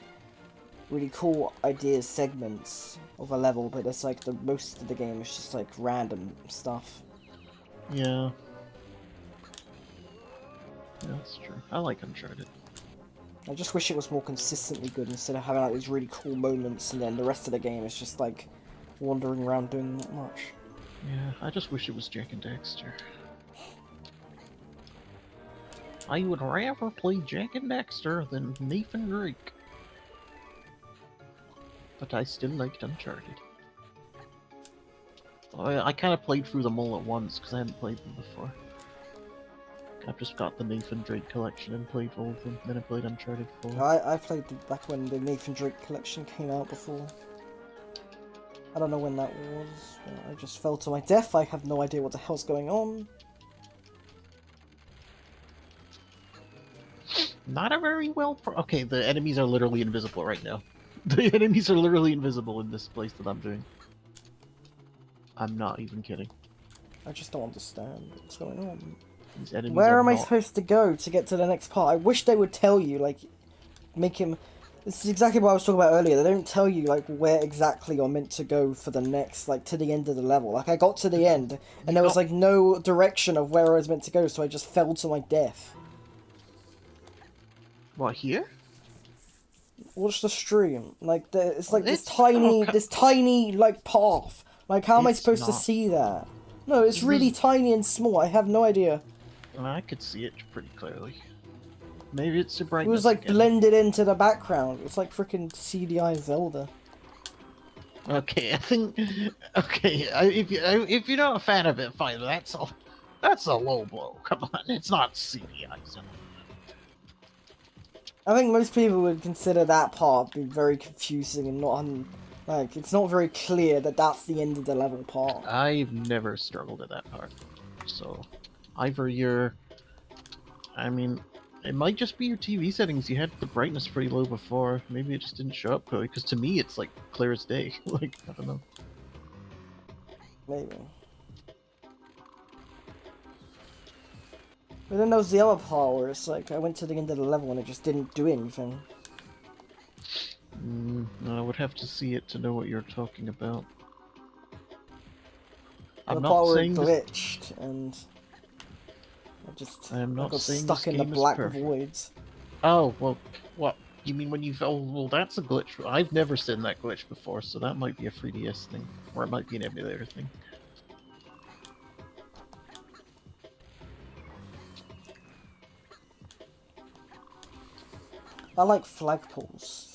really cool ideas, segments of a level, but it's, like, the most of the game is just, like, random stuff. Yeah. Yeah, that's true. I like Uncharted. I just wish it was more consistently good instead of having like these really cool moments and then the rest of the game is just like wandering around doing not much. Yeah, I just wish it was Jack and Daxter. I would rather play Jack and Daxter than Nathan Drake. But I still liked Uncharted. I kind of played through them all at once because I hadn't played them before. I've just got the Nathan Drake collection and played all of them. Then I played Uncharted 4. I played back when the Nathan Drake collection came out before. I don't know when that was. I just fell to my death. I have no idea what the hell's going on. Not a very well. Okay, the enemies are literally invisible right now. The enemies are literally invisible in this place that I'm doing. I'm not even kidding. I just don't understand what's going on. These enemies Where are am I not... supposed to go to get to the next part? I wish they would tell you, like, make him... This is exactly what I was talking about earlier. They don't tell you, like, where exactly you're meant to go for the next, like, to the end of the level. Like, I got to the end, and there was, like, no direction of where I was meant to go, so I just fell to my death. What, here? Watch the stream. Like, it's like this It's- this tiny, like, path. Like, how am I It's supposed to not. see that? No, it's really tiny and small. I have no idea. I could see it pretty clearly. Maybe it's the It brightness was, like, again. blended into the background. It's like freaking CDI Zelda. Okay, I think... Okay, if you're not a fan of it, fine. That's a low blow. Come on, it's not CDI. So. I think most people would consider that part be very confusing and not like it's not very clear that that's the end of the level part. I've never struggled at that part. So, either you're... I mean, it might just be your TV settings. You had the brightness pretty low before. Maybe it just didn't show up clearly. Because to me, it's like clear as day. Like, I don't know. Maybe. But then there was the other part where it's like I went to the end of the level and it just didn't do anything. I would have to see it to know what you're talking about. And I'm the part not where it saying this... glitched and I am I not got saying stuck this in the game is black perfect. voids. Oh, well, what? You mean when you've... Oh, well, that's a glitch. I've never seen that glitch before, so that might be a 3DS thing. Or it might be an emulator thing. I like flagpoles.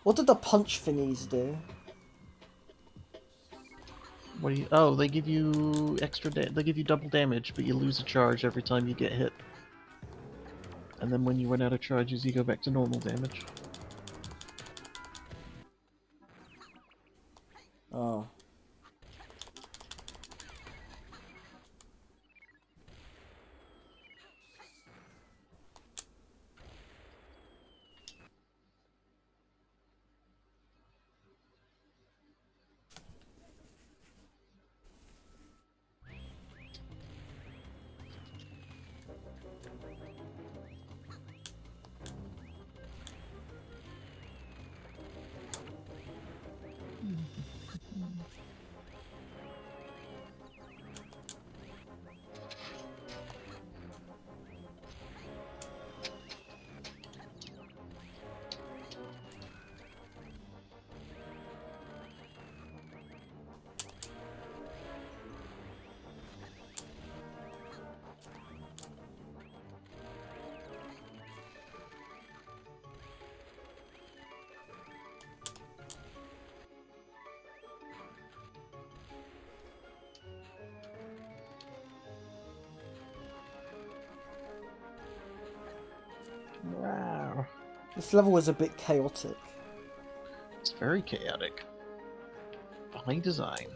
What did the punch thingies do? What do you? Oh, they give you they give you double damage, but you lose a charge every time you get hit. And then when you run out of charges, you go back to normal damage. Oh. Wow. This level is a bit chaotic. It's very chaotic. By design.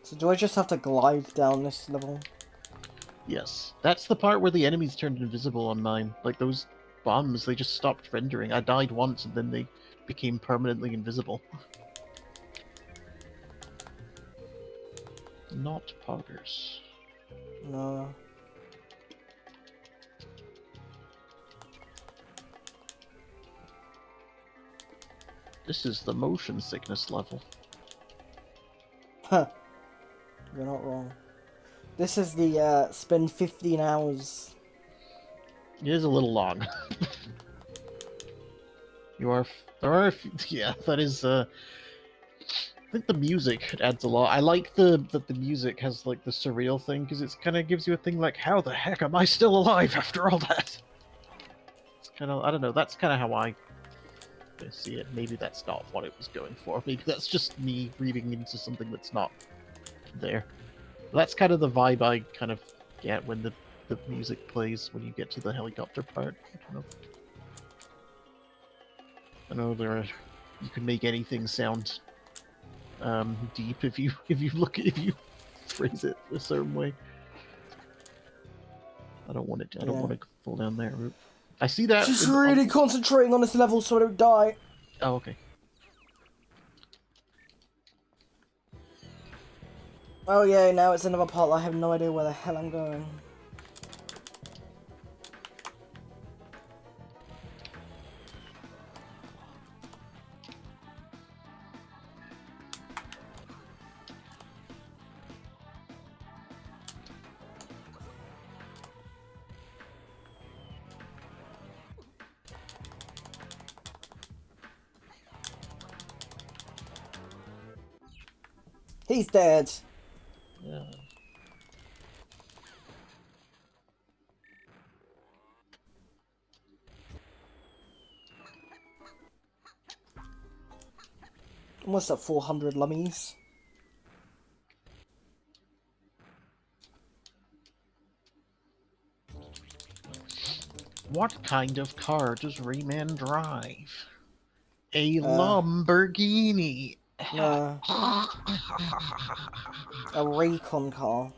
So do I just have to glide down this level? Yes. That's the part where the enemies turned invisible on mine. Like those bombs, they just stopped rendering. I died once and then they became permanently invisible. Not poggers. No. This is the motion sickness level. Huh. You're not wrong. This is the spend 15 hours. It is a little long. There are a few, yeah, that is, I think the music adds a lot. I like that the music has, like, the surreal thing, because it kind of gives you a thing like, how the heck am I still alive after all that? It's kind of, I don't know, that's kind of how I see it. Maybe that's not what it was going for. Maybe that's just me reading into something that's not there. But that's kind of the vibe I kind of get when the music plays when you get to the helicopter part. I know you can make anything sound deep if you if you phrase it a certain way. I don't want it. I don't want to fall down that route. I see that. Just really concentrating on this level so I don't die. Oh, okay. Oh yeah, now it's another part. I have no idea where the hell I'm going. He's dead. Yeah. Almost at 400 lummies. What kind of car does Rayman drive? A Lamborghini. A Raycon car.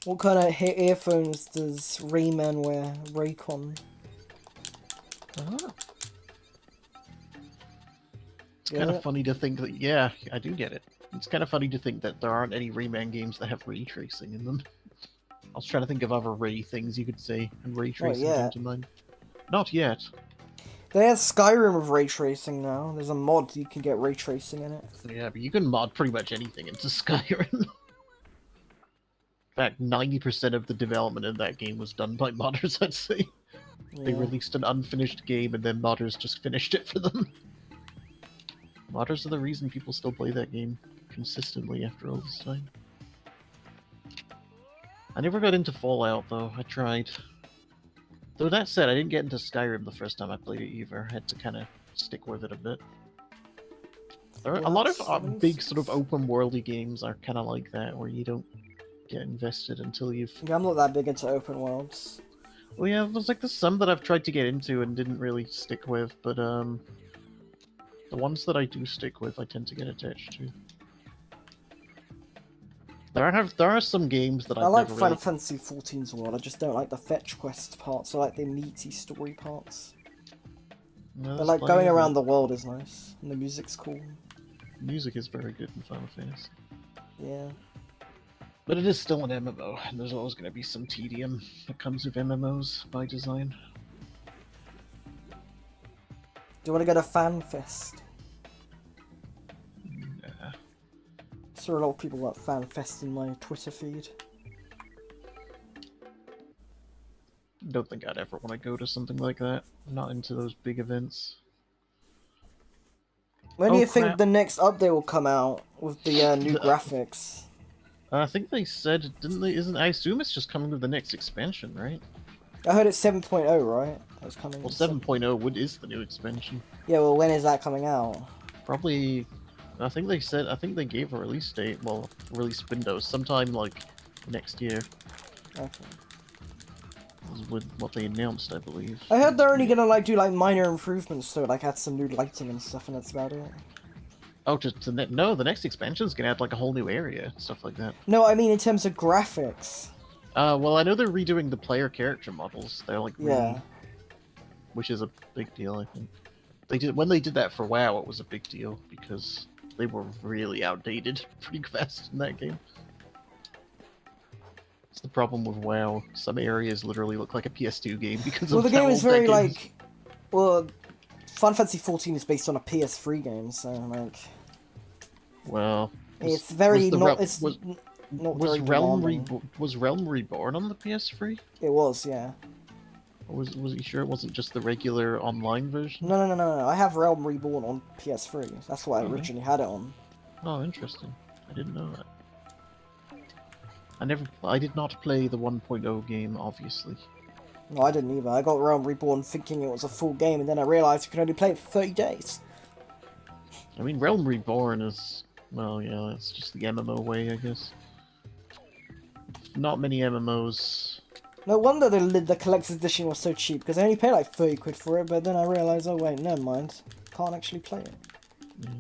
What kind of earphones does Rayman wear? Raycon. It's kind of funny to think that, yeah, I do get it. It's kind of funny to think that there aren't any Rayman games that have ray tracing in them. I was trying to think of other Ray things you could say, and ray tracing came to mind. Not yet. They have Skyrim with ray tracing now. There's a mod you can get ray tracing in it. Yeah, but you can mod pretty much anything into Skyrim. In fact, 90% of the development of that game was done by modders, I'd say. Yeah. They released an unfinished game and then modders just finished it for them. Modders are the reason people still play that game consistently after all this time. I never got into Fallout though. I tried. Though that said, I didn't get into Skyrim the first time I played it either. I had to kind of stick with it a bit. A lot of Fallout big sort of 76. open worldy games are kind of like that, where you don't get invested until you've. Yeah, I'm not that big into open worlds. Well, yeah, there's some that I've tried to get into and didn't really stick with, but the ones that I do stick with, I tend to get attached to. There are some games that I I've like never Final really. Fantasy XIV's world, I just don't like the fetch quest parts, I like the meaty story parts. No, But there's like plenty going of around it. the world is nice, and the music's cool. Music is very good in Final Fantasy. Yeah. But it is still an MMO, and there's always going to be some tedium that comes with MMOs by design. Do you want to go to FanFest? Nah. I saw a lot of people at FanFest in my Twitter feed. Don't think I'd ever want to go to something like that. I'm not into those big events. When do Oh, you think crap. the next update will come out with the new The- graphics? I think they said, didn't they? Isn't I assume it's just coming with the next expansion, right? I heard it's 7.0, right? It's coming. Well, 7.0 is the new expansion. Yeah, well, when is that coming out? Probably. I think they said. I think they gave a release date. Well, release window sometime like next year. Okay. Was with what they announced, I believe. I heard they're only gonna like do like minor improvements to it, like add some new lighting and stuff, and that's about it. Oh, no, the next expansion's gonna add like a whole new area, stuff like that. No, I mean in terms of graphics. Well, I know they're redoing the player character models. They're like Yeah. which is a big deal, I think. They did when they did that for WoW, it was a big deal because they were really outdated pretty fast in that game. It's the problem with WoW. Some areas literally look like a PS2 game because Well, of the how game is old that very game is. like, well, Final Fantasy 14 is based on a PS3 game, so like Well, it's very the not. Rel- It's was not was very Realm demanding. was Realm Reborn on the PS3? It was, yeah. Or was he sure it wasn't just the regular online version? No. I have Realm Reborn on PS3. That's what I Okay. originally had it on. Oh, interesting. I didn't know that. I did not play the 1.0 game, obviously. No, I didn't either. I got Realm Reborn thinking it was a full game, and then I realised you can only play it for 30 days. I mean, Realm Reborn is, well, yeah, it's just the MMO way, I guess. Not many MMOs. No wonder the collector's edition was so cheap, because I only paid like 30 quid for it, but then I realised, oh wait, never mind. Can't actually play it. Yeah.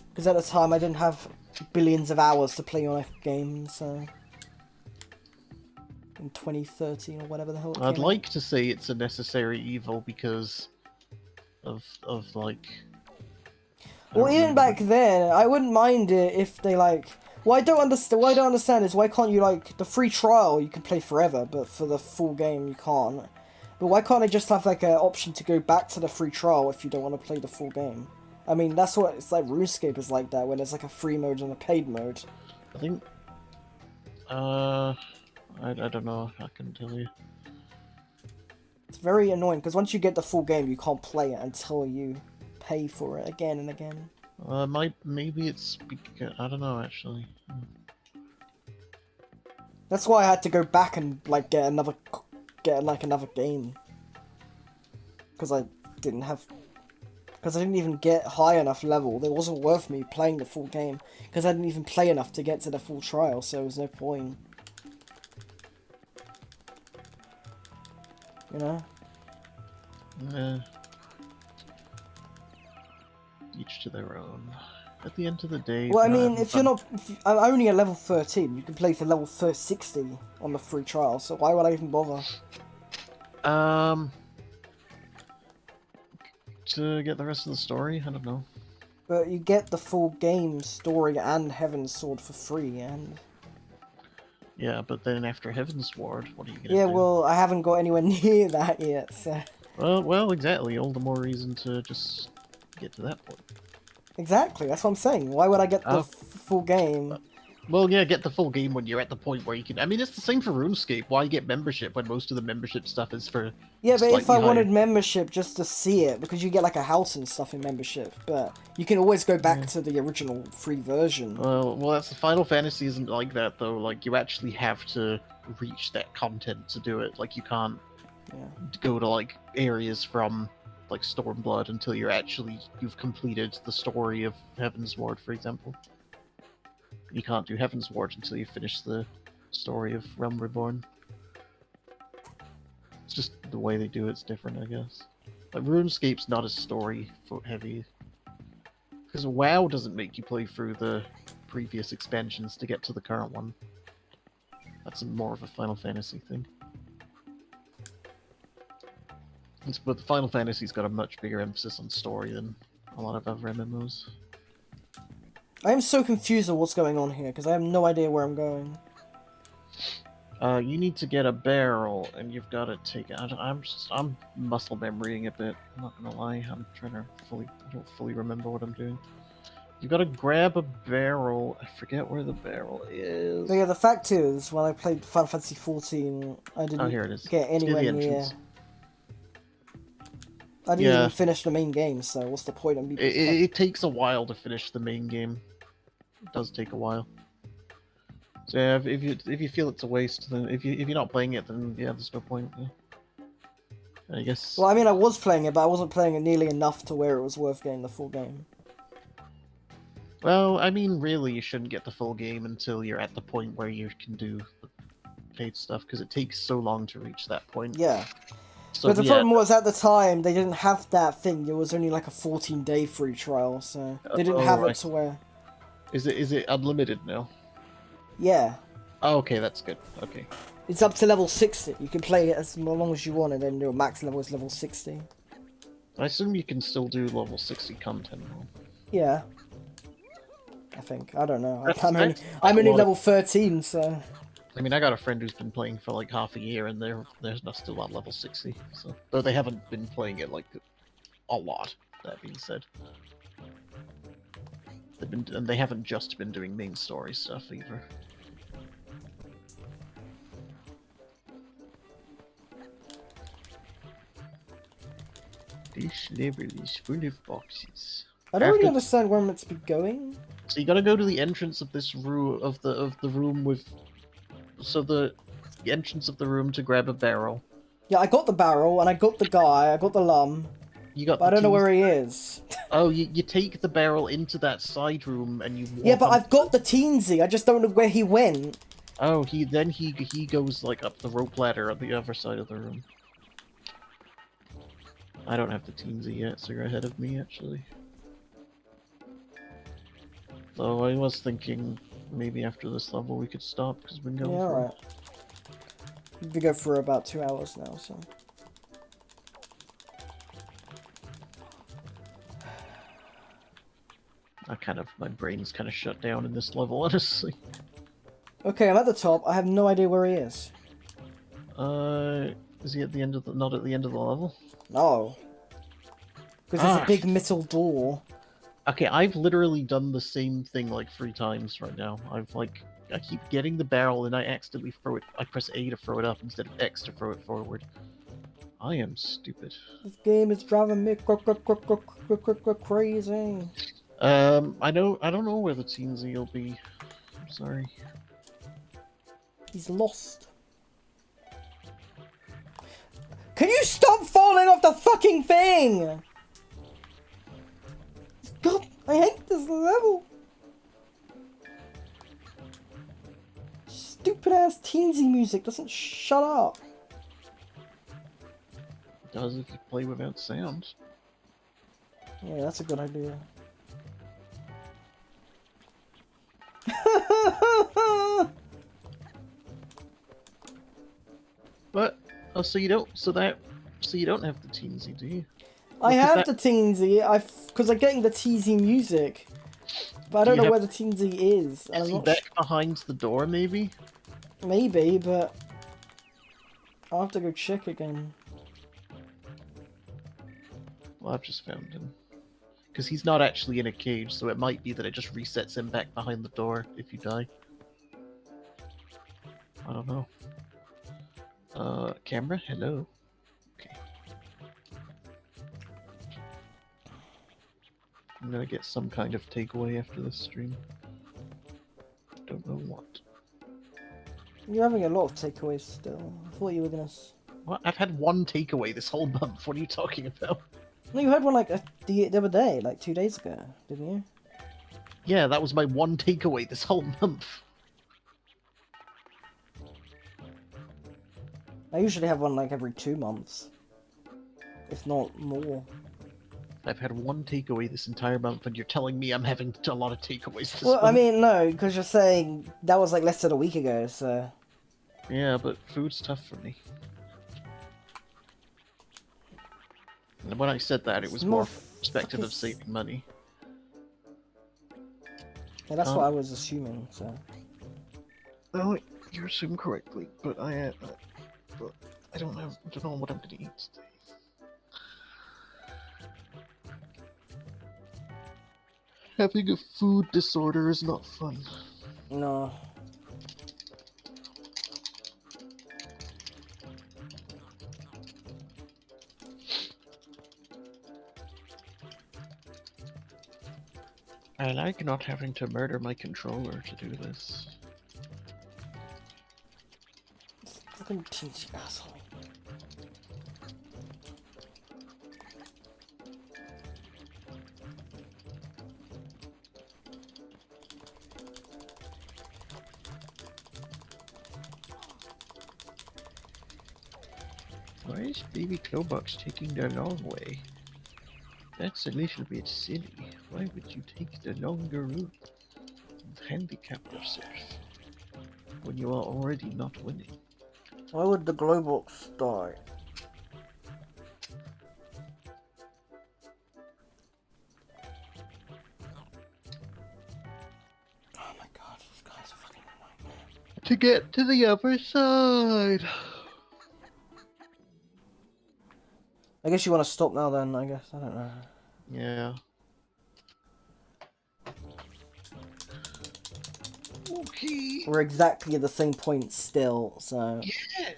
Because at the time I didn't have billions of hours to play on a game, so... In 2013 or whatever the hell it I'd came like to say it's a necessary evil because of like. I Well, don't even know. back then, I wouldn't mind it if they like. What I don't understand. What I don't understand is why can't you like the free trial? You can play forever, but for the full game you can't. But why can't they just have like an option to go back to the free trial if you don't want to play the full game? I mean, that's what it's like. RuneScape is like that, when there's like a free mode and a paid mode. I think. I don't know. I couldn't tell you. It's very annoying because once you get the full game, you can't play it until you pay for it again and again. Maybe it's because I don't know actually. That's why I had to go back and like get another game because I didn't even get high enough level. It wasn't worth me playing the full game because I didn't even play enough to get to the full trial, so there was no point. You know? Each to their own. At the end of the day. Well, I mean, if you're not, I'm only at level 13. You can play to level 60 on the free trial. So why would I even bother? To get the rest of the story, I don't know. But you get the full game story and Heaven's Sword for free, and Yeah, but then after Heaven's Ward, what are you gonna yeah, do? well, I haven't got anywhere near that yet. So Well, exactly. All the more reason to just get to that point. exactly, that's what I'm saying. Why would I get the full game Well, yeah, get the full game when you're at the point where you can. I mean, it's the same for RuneScape. Why get membership when most of the membership stuff is for Yeah, but if slightly I higher? wanted membership just to see it, because you get like a house and stuff in membership, but you can always go back Yeah. to the original free version. Well, that's the Final Fantasy isn't like that though. Like you actually have to reach that content to do it. Like you can't Yeah. go to like areas from like Stormblood until you've completed the story of Heaven's Ward, for example. You can't do Heaven's Ward until you finish the story of Realm Reborn. It's just the way they do it's different, I guess. Like RuneScape's not as story heavy because WoW doesn't make you play through the previous expansions to get to the current one. That's more of a Final Fantasy thing. But the Final Fantasy's got a much bigger emphasis on story than a lot of other MMOs. I am so confused of what's going on here, because I have no idea where I'm going. You need to get a barrel, and you've got to take it. I'm muscle memorying a bit. I'm not gonna lie. I'm trying to I don't fully remember what I'm doing. You got to grab a barrel. I forget where the barrel is. But yeah, the fact is, when I played Final Fantasy XIV, I Oh, didn't here it is. get It's near anywhere the near. entrance. I didn't Yeah. even finish the main game, so what's the point of me? It takes a while to finish the main game. It does take a while. So yeah, if you feel it's a waste, then if you're not playing it, then yeah, there's no point. Yeah. I guess. Well, I mean, I was playing it, but I wasn't playing it nearly enough to where it was worth getting the full game. Well, I mean, really, you shouldn't get the full game until you're at the point where you can do the paid stuff, because it takes so long to reach that point. Yeah. So But the yeah, problem was, at the time, they didn't have that thing. It was only like a 14-day free trial, so they didn't have it to where... Is it unlimited now? Yeah. Oh, okay, that's good. Okay. It's up to level 60. You can play it as long as you want, and then your max level is level 60. I assume you can still do level 60 content. Yeah. I think. I don't know. That's- I'm only, that's I'm a only lot of- level 13, so... I mean, I got a friend who's been playing for like half a year, and they're not still at level 60. So, though they haven't been playing it like a lot. That being said, they haven't just been doing main story stuff either. This level is full of boxes. I don't really After- understand where I'm meant to be going. So you gotta go to the entrance of this room of the room with. So the entrance of the room to grab a barrel. Yeah, I got the barrel, and I got the guy, I got the lum, You got. but I the don't know teens- where he is. Oh, you take the barrel into that side room and you. Walk Yeah, but on- I've got the teensy, I just don't know where he went. Oh, he goes like up the rope ladder on the other side of the room. I don't have the teensy yet, so you're ahead of me actually. So I was thinking maybe after this level we could stop because we've been going Yeah, for. alright. We go for about 2 hours now, so... My brain's kind of shut down in this level, honestly. Okay, I'm at the top, I have no idea where he is. Is he at the end of not at the end of the level? No. Because there's Ah. a big metal door. Okay, I've literally done the same thing like 3 times right now. I keep getting the barrel and I accidentally throw it. I press A to throw it up instead of X to throw it forward. I am stupid. This game is driving me crazy. I don't know where the teensy will be. I'm sorry. He's lost. Can you stop falling off the fucking thing? God, I hate this level. Stupid ass teensy music doesn't shut up. It does if you play without sound. Yeah, that's a good idea. But so you don't have the teensy, do you? I Because have the teensy, because I'm getting the teensy music, but I don't you know have- where the teensy is. And Is I'm he not back behind the door, maybe? maybe, but I'll have to go check again. Well, I've just found him. Because he's not actually in a cage, so it might be that it just resets him back behind the door if you die. I don't know. Camera, hello. Okay. I'm gonna get some kind of takeaway after this stream. Don't know what. You're having a lot of takeaways still. I thought you were gonna. What? I've had one takeaway this whole month. What are you talking about? No, you had one like the other day, like 2 days ago, didn't you? Yeah, that was my one takeaway this whole month. I usually have one like every 2 months, if not more. I've had one takeaway this entire month, and you're telling me I'm having a lot of takeaways this Well, month? I mean, no, because you're saying that was like less than a week ago, so. Yeah, but food's tough for me. And when I said that, it was more from the perspective of saving money. Yeah, that's what I was assuming, so. Well, you assume correctly, but I don't know. I don't know what I'm gonna eat today. Having a food disorder is not fun. No. I like not having to murder my controller to do this. Fucking teensy asshole. Why is Baby Clobux taking the long way? That's a little bit silly. Why would you take the longer route and handicap yourself when you are already not winning? Why would the Globox die? Oh my god, these guys are fucking nightmare. To get to the other side! I guess you want to stop now then, I guess. I don't know. Yeah. Okay. We're exactly at the same point still, so. Yeah.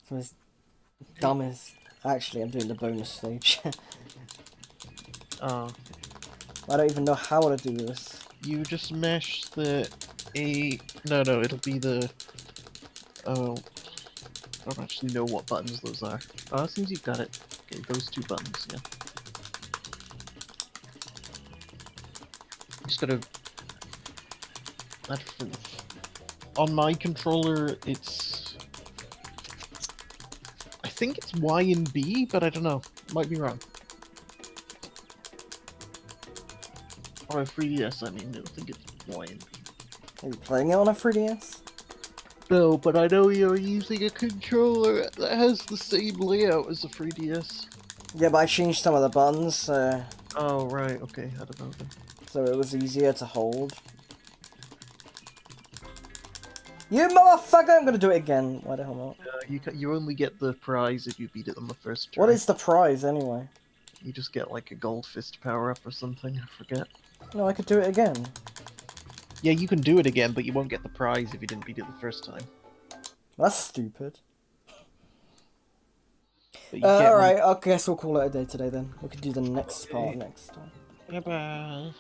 So it's dumb as. Actually, I'm doing the bonus stage. Oh. I don't even know how to do this. You just mash the A. No, it'll be the. Oh. I don't actually know what buttons those are. Oh, it seems you've got it. Okay, those two buttons, yeah. Just gotta. On my controller, it's. I think it's Y and B, but I don't know. Might be wrong. Or a 3DS, I mean, I think it's Y and B. Are you playing it on a 3DS? No, but I know you're using a controller that has the same layout as a 3DS. Yeah, but I changed some of the buttons, so. Oh, right, okay, I don't know then. So it was easier to hold. You motherfucker! I'm gonna do it again. Why the hell not? You only get the prize if you beat it on the first try. What is the prize anyway? You just get like a gold fist power-up or something, I forget. No, I could do it again. Yeah, you can do it again, but you won't get the prize if you didn't beat it the first time. That's stupid. Alright, I guess we'll call it a day today then. We could do the next part next time. Bye-bye.